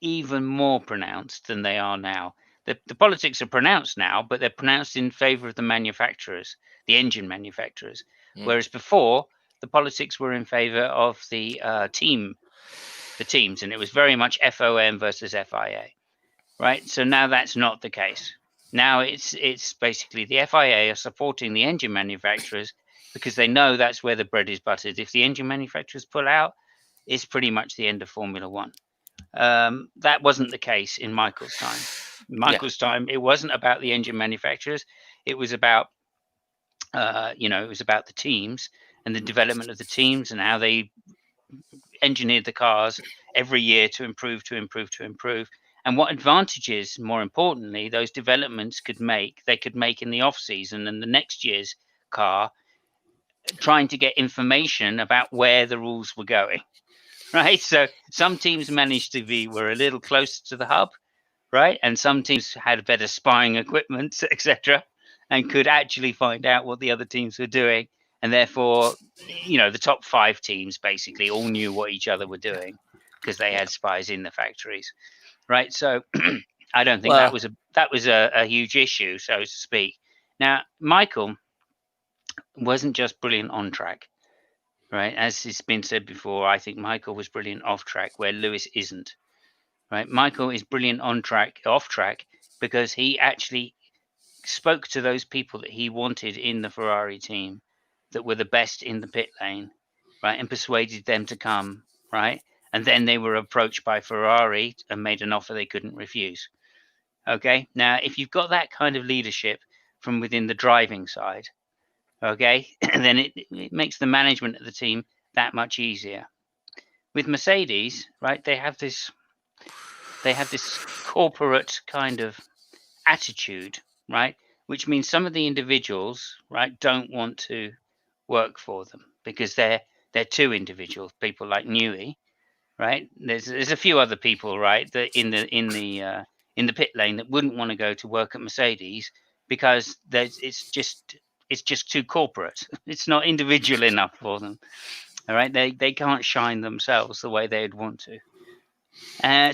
even more pronounced than they are now. The politics are pronounced now, but they're pronounced in favor of the manufacturers, the engine manufacturers, whereas before the politics were in favor of the teams, and it was very much FOM versus FIA, right? So now that's not the case. Now it's basically the FIA are supporting the engine manufacturers because they know that's where the bread is buttered. If the engine manufacturers pull out, it's pretty much the end of Formula One. That wasn't the case in Michael's time. In Michael's time, it wasn't about the engine manufacturers. It was about it was about the teams and the development of the teams and how they engineered the cars every year to improve. And what advantages, more importantly, those developments could make in the off season and the next year's car, trying to get information about where the rules were going. Right. So some teams managed to were a little closer to the hub, right? And some teams had better spying equipment, etc., and could actually find out what the other teams were doing and therefore, the top 5 teams basically all knew what each other were doing because they had spies in the factories, right? So I don't think that was a huge issue, so to speak. Now, Michael wasn't just brilliant on track, right? As has been said before, I think Michael was brilliant off track, where Lewis isn't. Right? Michael is brilliant off track, because he actually spoke to those people that he wanted in the Ferrari team, that were the best in the pit lane, right, and persuaded them to come, right, and then they were approached by Ferrari and made an offer they couldn't refuse. Okay, now if you've got that kind of leadership from within the driving side, okay, then it makes the management of the team that much easier. With Mercedes, right, they have this corporate kind of attitude, right, which means some of the individuals, right, don't want to work for them because they're too individual. People like Newey, right? There's a few other people, right, that in the pit lane that wouldn't want to go to work at Mercedes because it's just too corporate. It's not individual enough for them. All right, they can't shine themselves the way they'd want to.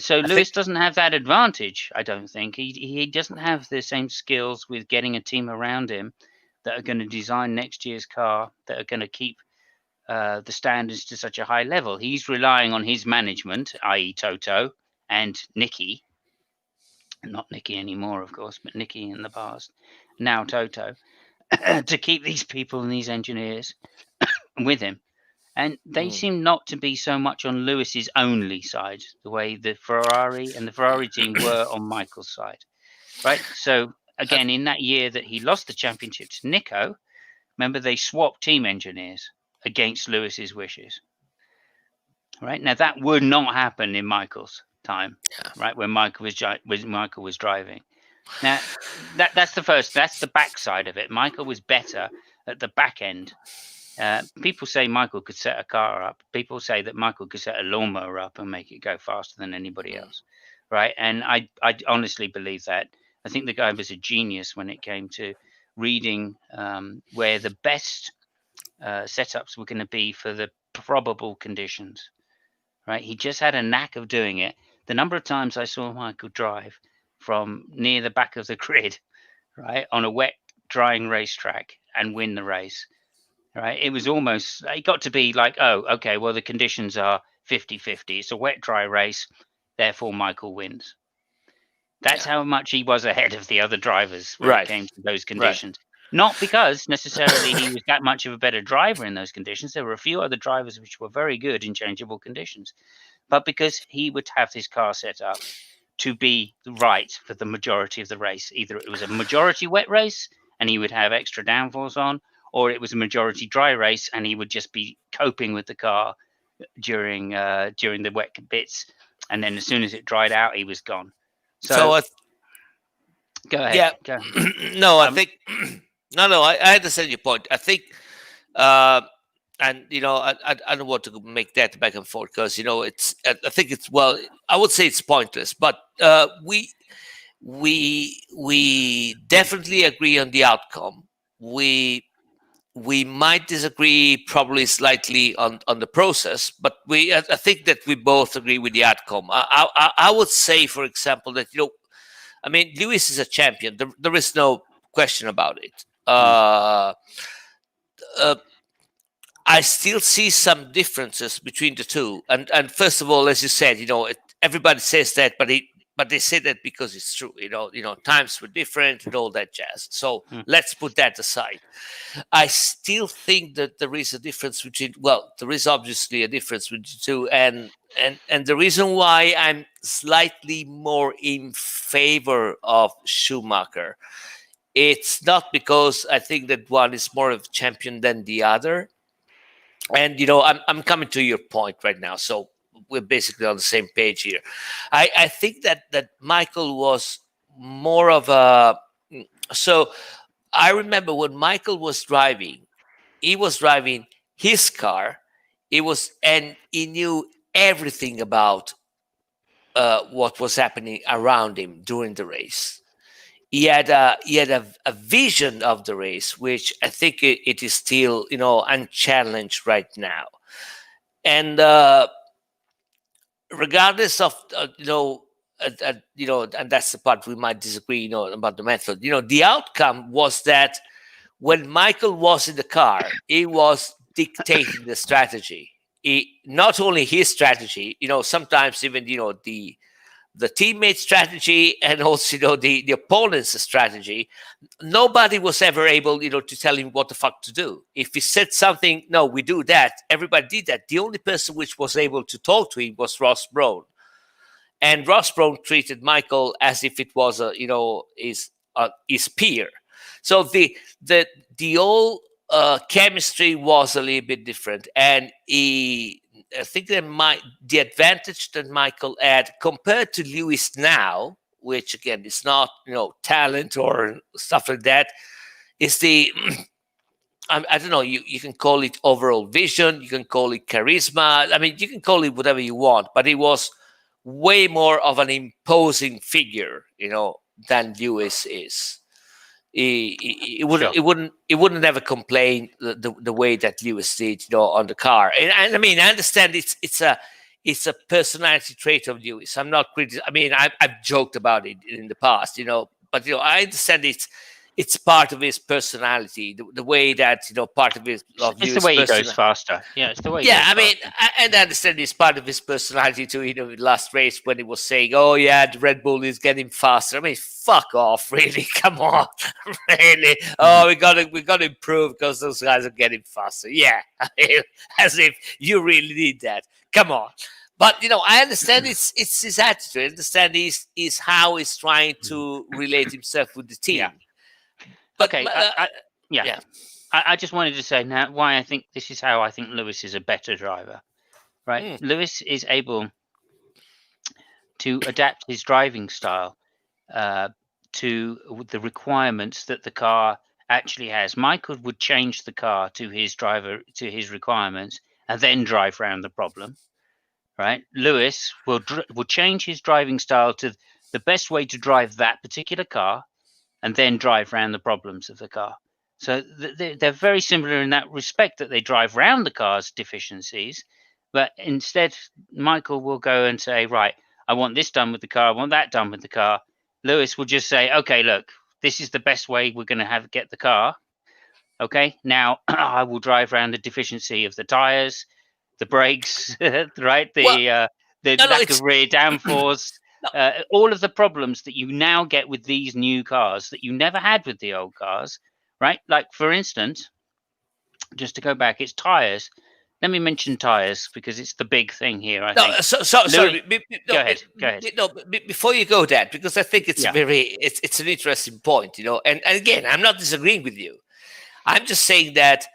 So Lewis doesn't have that advantage, I don't think. He doesn't have the same skills with getting a team around him that are going to design next year's car, that are going to keep the standards to such a high level. He's relying on his management, i.e. Toto and Nicky. Not Nicky anymore, of course, but Nicky in the past. Now Toto. To keep these people and these engineers with him. And they seem not to be so much on Lewis's only side, the way the Ferrari and the Ferrari team were on Michael's side, right? So again, in that year that he lost the championship to Nico, remember they swapped team engineers against Lewis's wishes, right? Now that would not happen in Michael's time, right? When Michael was driving. Now that's the backside of it. Michael was better at the back end. People say Michael could set a car up. People say that Michael could set a lawnmower up and make it go faster than anybody else, right? And I honestly believe that. I think the guy was a genius when it came to reading where the best setups were going to be for the probable conditions, right? He just had a knack of doing it. The number of times I saw Michael drive from near the back of the grid, right, on a wet, drying racetrack and win the race. Right, it was almost, it got to be like, oh, okay, well, the conditions are 50-50. It's a wet, dry race, therefore Michael wins. That's how much he was ahead of the other drivers when it came to those conditions. Not because necessarily he was that much of a better driver in those conditions. There were a few other drivers which were very good in changeable conditions, but because he would have his car set up to be right for the majority of the race. Either it was a majority wet race and he would have extra downforce on, or it was a majority dry race and he would just be coping with the car during the wet bits, and then as soon as it dried out, he was gone. So go ahead. Yeah. Go. No, I think I understand your point. I think, and I don't want to make that back and forth because it's. I think it's I would say it's pointless, but we definitely agree on the outcome. We might disagree probably slightly on the process, but I think that we both agree with the outcome. I would say, for example, that Lewis is a champion. There is no question about it. I still see some differences between the two. And first of all, as you said, everybody says that, but they say that because it's true. Times were different and all that jazz. So let's put that aside. I still think that there is a difference between. Well, there is obviously a difference between the two, and the reason why I'm slightly more in favor of Schumacher, it's not because I think that one is more of a champion than the other. And I'm coming to your point right now, so we're basically on the same page here. I think that Michael was more of a. So I remember when Michael was driving, he was driving his car. And he knew everything about what was happening around him during the race. he had a vision of the race, which I think it is still, unchallenged right now. And regardless of and that's the part we might disagree, about the method. The outcome was that when Michael was in the car, he was dictating the strategy. Not only his strategy, sometimes even the teammate strategy, and also the opponent's strategy. Nobody was ever able to tell him what the fuck to do. If he said something, no, we do that, everybody did that. The only person which was able to talk to him was Ross Brown, and Ross Brown treated Michael as if it was his peer. So the whole chemistry was a little bit different, and I think the advantage that Michael had compared to Lewis now, which again is not talent or stuff like that, is the I don't know. You can call it overall vision. You can call it charisma. I mean, you can call it whatever you want. But it was way more of an imposing figure, than Lewis is. He wouldn't Sure. it wouldn't ever complain the way that Lewis did, on the car. And I mean, I understand it's a personality trait of Lewis. I'm not criticizing. I mean, I've joked about it in the past, but I understand it's part of his personality, the way that part of It's Lewis' the way he goes personality. faster. Yeah, it's the way. Yeah, he I goes mean, and I understand it's part of his personality too. Last race when he was saying, "Oh yeah, the Red Bull is getting faster." I mean, fuck off, really. Come on, really. Oh, we gotta improve because those guys are getting faster. Yeah, as if you really need that. Come on. But I understand it's his attitude. I understand is how he's trying to relate himself with the team. Yeah. But Okay. Yeah. yeah. I just wanted to say now why I think this is how I think Lewis is a better driver. Right. Lewis is able to adapt his driving style to the requirements that the car actually has. Michael would change the car to his requirements and then drive around the problem. Right. Lewis will change his driving style to the best way to drive that particular car and then drive around the problems of the car. So they're very similar in that respect, that they drive around the car's deficiencies, but instead Michael will go and say, right, I want this done with the car, I want that done with the car. Lewis will just say, okay, look, this is the best way we're going to get the car. Okay, now I will drive around the deficiency of the tires, the brakes, right? The lack of rear downforce. All of the problems that you now get with these new cars that you never had with the old cars, right? Like, for instance, just to go back, it's tires. Let me mention tires because it's the big thing here, I think. Sorry. Go ahead. No, before you go that, because I think it's it's an interesting point, and again, I'm not disagreeing with you. I'm just saying that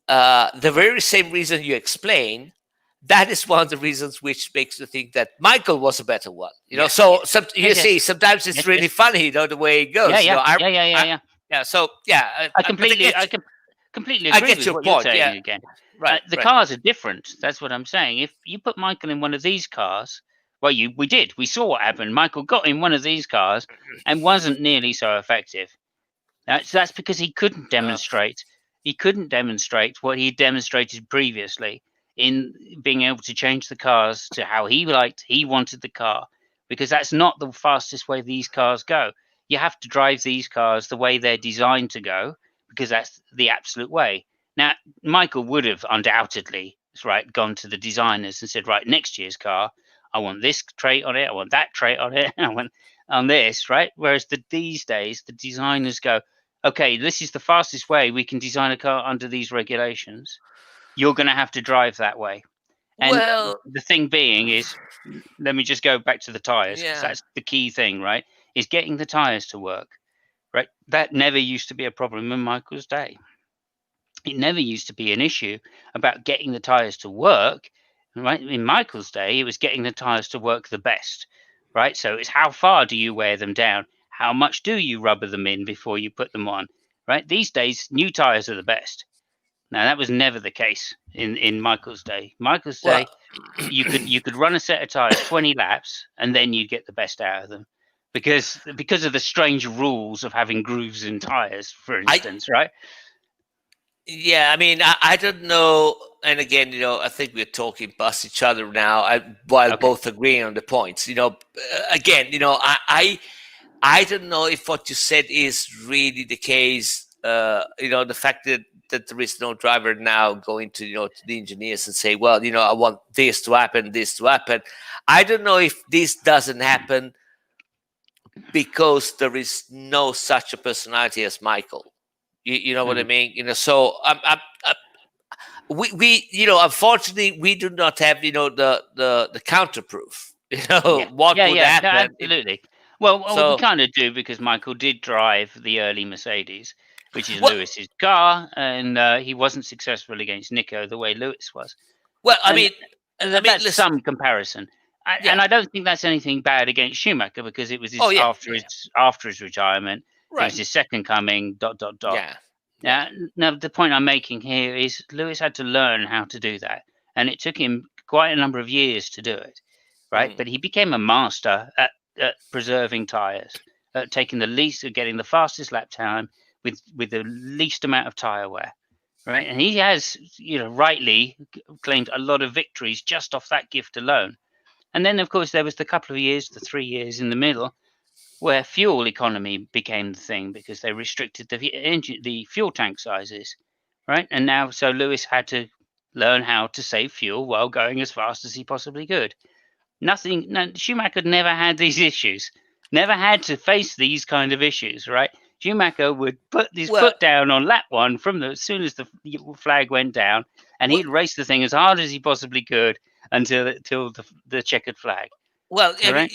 the very same reason you explain, that is one of the reasons which makes you think that Michael was a better one. See, sometimes it's really funny, the way it goes. Yeah. So I completely agree get with your what point. you're saying again. Right. The cars are different. That's what I'm saying. If you put Michael in one of these cars, well, we saw what happened. Michael got in one of these cars and wasn't nearly so effective. That's because he couldn't demonstrate. He couldn't demonstrate what he demonstrated previously in being able to change the cars to how he wanted the car, because that's not the fastest way these cars go. You have to drive these cars the way they're designed to go, because that's the absolute way. Now, Michael would have undoubtedly, gone to the designers and said, right, next year's car, I want this trait on it, I want that trait on it, I want on this, right? Whereas these days, the designers go, okay, this is the fastest way we can design a car under these regulations. You're going to have to drive that way. And the thing being is, let me just go back to the tires, because that's the key thing, right? Is getting the tires to work, right? That never used to be a problem in Michael's day. It never used to be an issue about getting the tires to work, right? In Michael's day, it was getting the tires to work the best, right? So it's how far do you wear them down? How much do you rubber them in before you put them on, right? These days, new tires are the best. Now, that was never the case in Michael's day. Michael's day, you could run a set of tires 20 laps and then you'd get the best out of them. because of the strange rules of having grooves in tires, for instance, right? Yeah, I mean, I don't know. And again, I think we're talking past each other now, while both agreeing on the points. Again, I don't know if what you said is really the case. The fact that there is no driver now going to to the engineers and say, well, I want this to happen, this to happen. I don't know if this doesn't happen because there is no such a personality as Michael. You know what I mean? So we unfortunately we do not have the counter proof. What would happen? No, absolutely. Well, we So kind of do, because Michael did drive the early Mercedes, which is well, Lewis's car, and he wasn't successful against Nico the way Lewis was. well, I And mean, that's listen, some comparison. yeah. And I don't think that's anything bad against Schumacher, because it was his, Oh yeah, after his retirement. It was right, his second coming. ... yeah. Now, the point I'm making here is Lewis had to learn how to do that, and it took him quite a number of years to do it, right? But he became a master at preserving tires, at taking getting the fastest lap time with the least amount of tire wear, right? And he has, rightly claimed a lot of victories just off that gift alone. And then, of course, there was the couple of years, the 3 years in the middle, where fuel economy became the thing, because they restricted the fuel tank sizes, right? And now, so Lewis had to learn how to save fuel while going as fast as he possibly could. Schumacher never had these issues, never had to face these kind of issues, right? Schumacher would put his foot down on lap one as soon as the flag went down, and he'd race the thing as hard as he possibly could until the checkered flag. Well, right?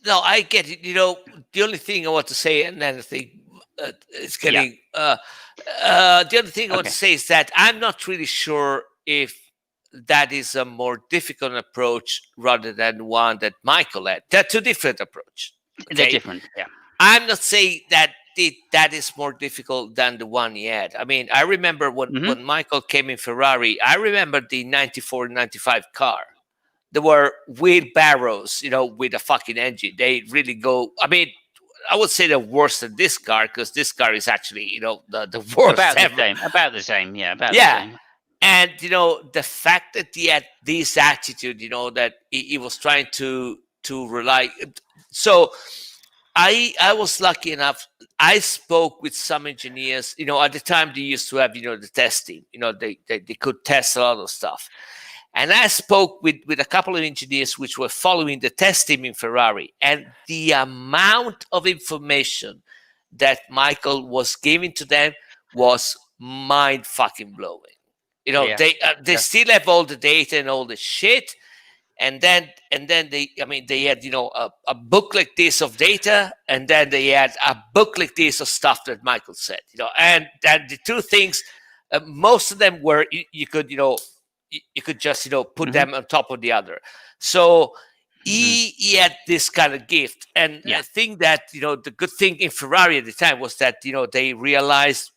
No, I get it. The only thing I want to say, and then I think it's getting. The other thing I want to say is that I'm not really sure if that is a more difficult approach rather than one that Michael had. They're two different approaches. Okay? They're different. Yeah. I'm not saying that that is more difficult than the one he had. I mean, I remember when Michael came in Ferrari. I remember the 94 and 95 car. There were wheelbarrows, with a fucking engine. They really go. I mean, I would say they're worse than this car, because this car is actually, the worst ever. About the same. Yeah. The same. And the fact that he had this attitude, that he was trying to rely. So I was lucky enough. I spoke with some engineers. At the time they used to have, the testing. They could test a lot of stuff. And I spoke with a couple of engineers which were following the test team in Ferrari, and the amount of information that Michael was giving to them was mind fucking blowing. They still have all the data and all the shit, and then they had a book like this of data, and then they had a book like this of stuff that Michael said. And the two things, most of them were you could you could just put them on top of the other. So he had this kind of gift, and I think that the good thing in Ferrari at the time was that they realized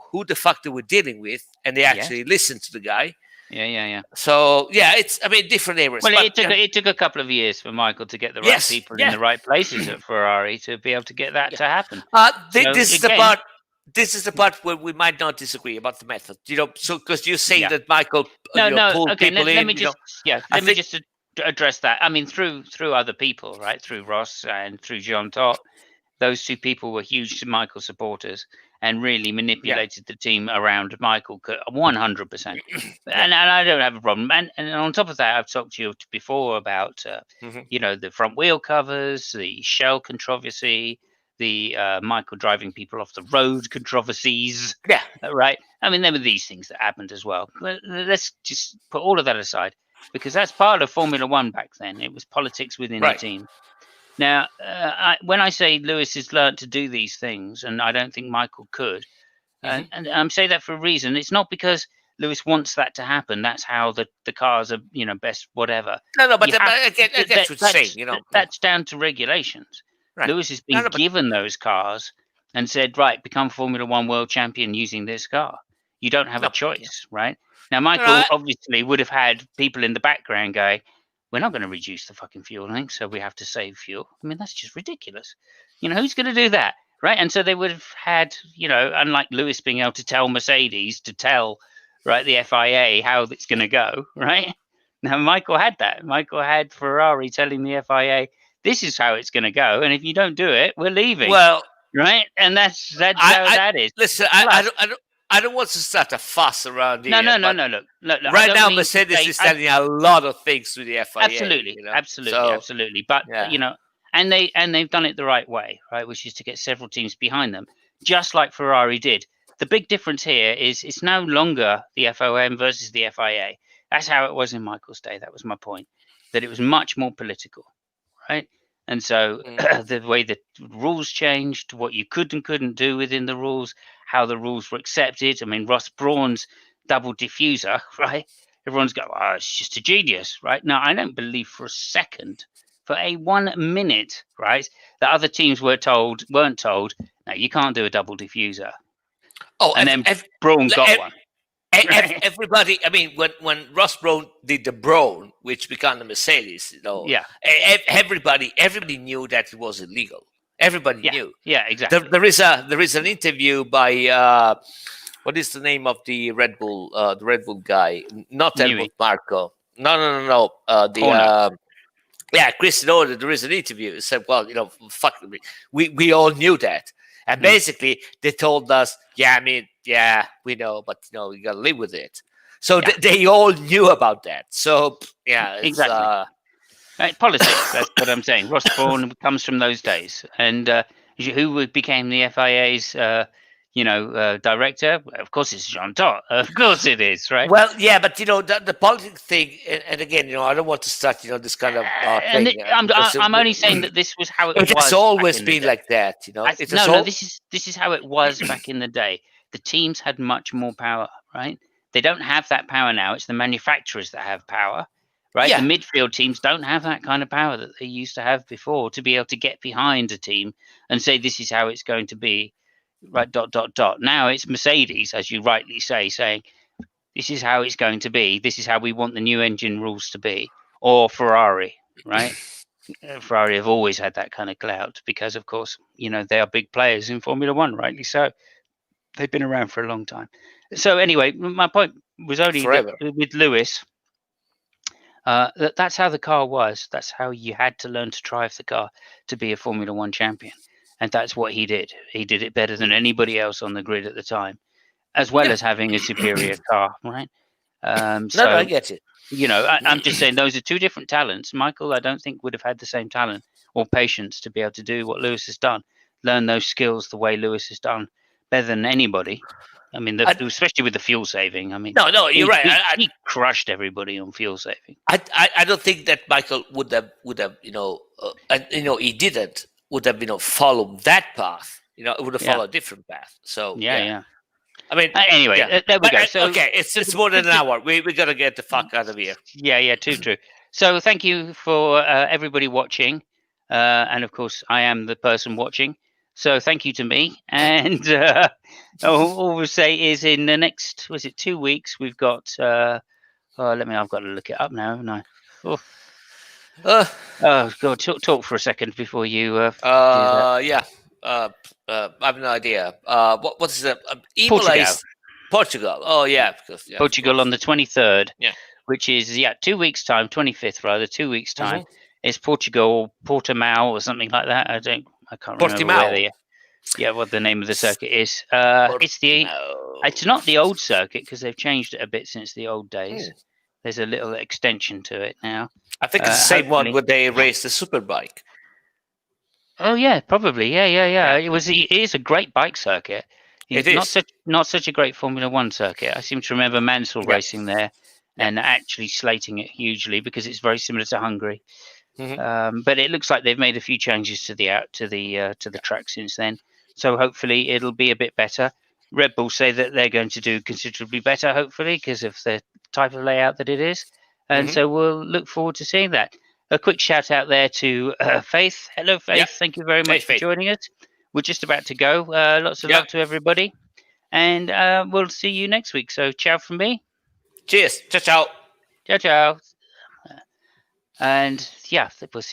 who the fuck they were dealing with, and they actually listened to the guy. Yeah. So it's different areas. Well, it took a couple of years for Michael to get the right people in the right places at Ferrari to be able to get that to happen. This is the part where we might not disagree about the method, so because you're saying that Michael pulled people in. Let me just address that. I mean, through other people, right? Through Ross and through Jean Todt, those two people were huge Michael supporters and really manipulated the team around Michael 100%. And I don't have a problem. And on top of that, I've talked to you before about the front wheel covers, the shell controversy, the Michael driving people off the road controversies. Yeah. Right. I mean, there were these things that happened as well. But let's just put all of that aside, because that's part of Formula One back then. It was politics within the team. Now, when I say Lewis has learned to do these things, and I don't think Michael could, and I'm saying that for a reason. It's not because Lewis wants that to happen. That's how the cars are, best, whatever. No, but I get what you're saying. That's down to regulations. Right. Lewis has been given those cars and said, right, become Formula One world champion using this car. You don't have a choice, right? Now, Michael obviously would have had people in the background going, we're not going to reduce the fucking fuel link, so we have to save fuel. I mean, that's just ridiculous. Who's going to do that, right? And so they would have had, unlike Lewis being able to tell Mercedes to tell, right, the FIA how it's going to go, right? Now, Michael had that. Michael had Ferrari telling the FIA, this is how it's going to go, and if you don't do it, we're leaving. Well, right, and that's how that is. Listen, I don't want to start a fuss around here. No. Look, right now, Mercedes is telling a lot of things to the FIA. Absolutely. But and they've done it the right way, right? Which is to get several teams behind them, just like Ferrari did. The big difference here is it's no longer the FOM versus the FIA. That's how it was in Michael's day. That was my point. That it was much more political, right? And so the way the rules changed, what you could and couldn't do within the rules, how the rules were accepted. I mean, Ross Brawn's double diffuser, right? Everyone's going, oh, it's just a genius, right? Now, I don't believe for a second, for a 1 minute, right, that other teams weren't told, no, you can't do a double diffuser. Oh, and then Brawn got one. Everybody, I mean, when Ross Brawn did the Brawn, which became the Mercedes, everybody knew that it was illegal. Everybody knew. Yeah, exactly. There is an interview by what is the name of the Red Bull guy? Not Helmut Marko. No. Christian Horner. There is an interview. He said, well, fuck me. We all knew that. And basically, they told us, we know, but you got to live with it. So they all knew about that. So exactly. Right, politics. That's what I'm saying. Ross Brawn comes from those days, and who became the FIA's, director? Of course, it's Jean Todt. Of course, it is, right? Well, yeah, but the politics thing, and again, I don't want to start, this kind of thing. I'm only saying that this was how it was. It's always been like that, This is how it was back in the day. The teams had much more power, right? They don't have that power now. It's the manufacturers that have power, right? Yeah. The midfield teams don't have that kind of power that they used to have before to be able to get behind a team and say this is how it's going to be. Right, ... Now it's Mercedes, as you rightly say, saying this is how it's going to be. This is how we want the new engine rules to be. Or Ferrari, right? Ferrari have always had that kind of clout because, of course, they are big players in Formula One, rightly so. They've been around for a long time. So anyway, my point was only with Lewis. That's how the car was. That's how you had to learn to drive the car to be a Formula One champion. And that's what he did. He did it better than anybody else on the grid at the time, as well as having a superior car, right? No, I get it. I'm just saying those are two different talents. Michael, I don't think would have had the same talent or patience to be able to do what Lewis has done, learn those skills the way Lewis has done better than anybody. I mean, especially with the fuel saving. I mean, no, you're right. He crushed everybody on fuel saving. I don't think that Michael would have he didn't. Would have followed that path. It would have followed a different path. So yeah. I mean, anyway, there we go. So okay, it's more than an hour. We got to get the fuck out of here. Yeah, too true. So thank you for everybody watching, and of course I am the person watching. So thank you to me. And all we'll say is in the next 2 weeks we've got. I've got to look it up now. No. Go talk for a second before you. I have no idea. What is it? Portugal. Oh yeah, because Portugal on the 23rd. Yeah, which is 2 weeks time, 25th rather. 2 weeks time. It's Portugal, Portimao or something like that. I can't remember where what the name of the circuit is. It's not the old circuit because they've changed it a bit since the old days. There's a little extension to it now. I think it's the same one where they raced the superbike. Oh yeah, probably. Yeah. It is a great bike circuit. It's not such a great Formula One circuit. I seem to remember Mansell racing there and actually slating it hugely because it's very similar to Hungary. But it looks like they've made a few changes to the track since then. So hopefully it'll be a bit better. Red Bull say that they're going to do considerably better, hopefully, because of the type of layout that it is. And so we'll look forward to seeing that. A quick shout out there to Faith. Hello, Faith. Yep. Thank you very much for joining us. We're just about to go. Lots of love to everybody. And we'll see you next week. So ciao from me. Cheers. Ciao, ciao. Ciao, ciao. And yeah, we'll see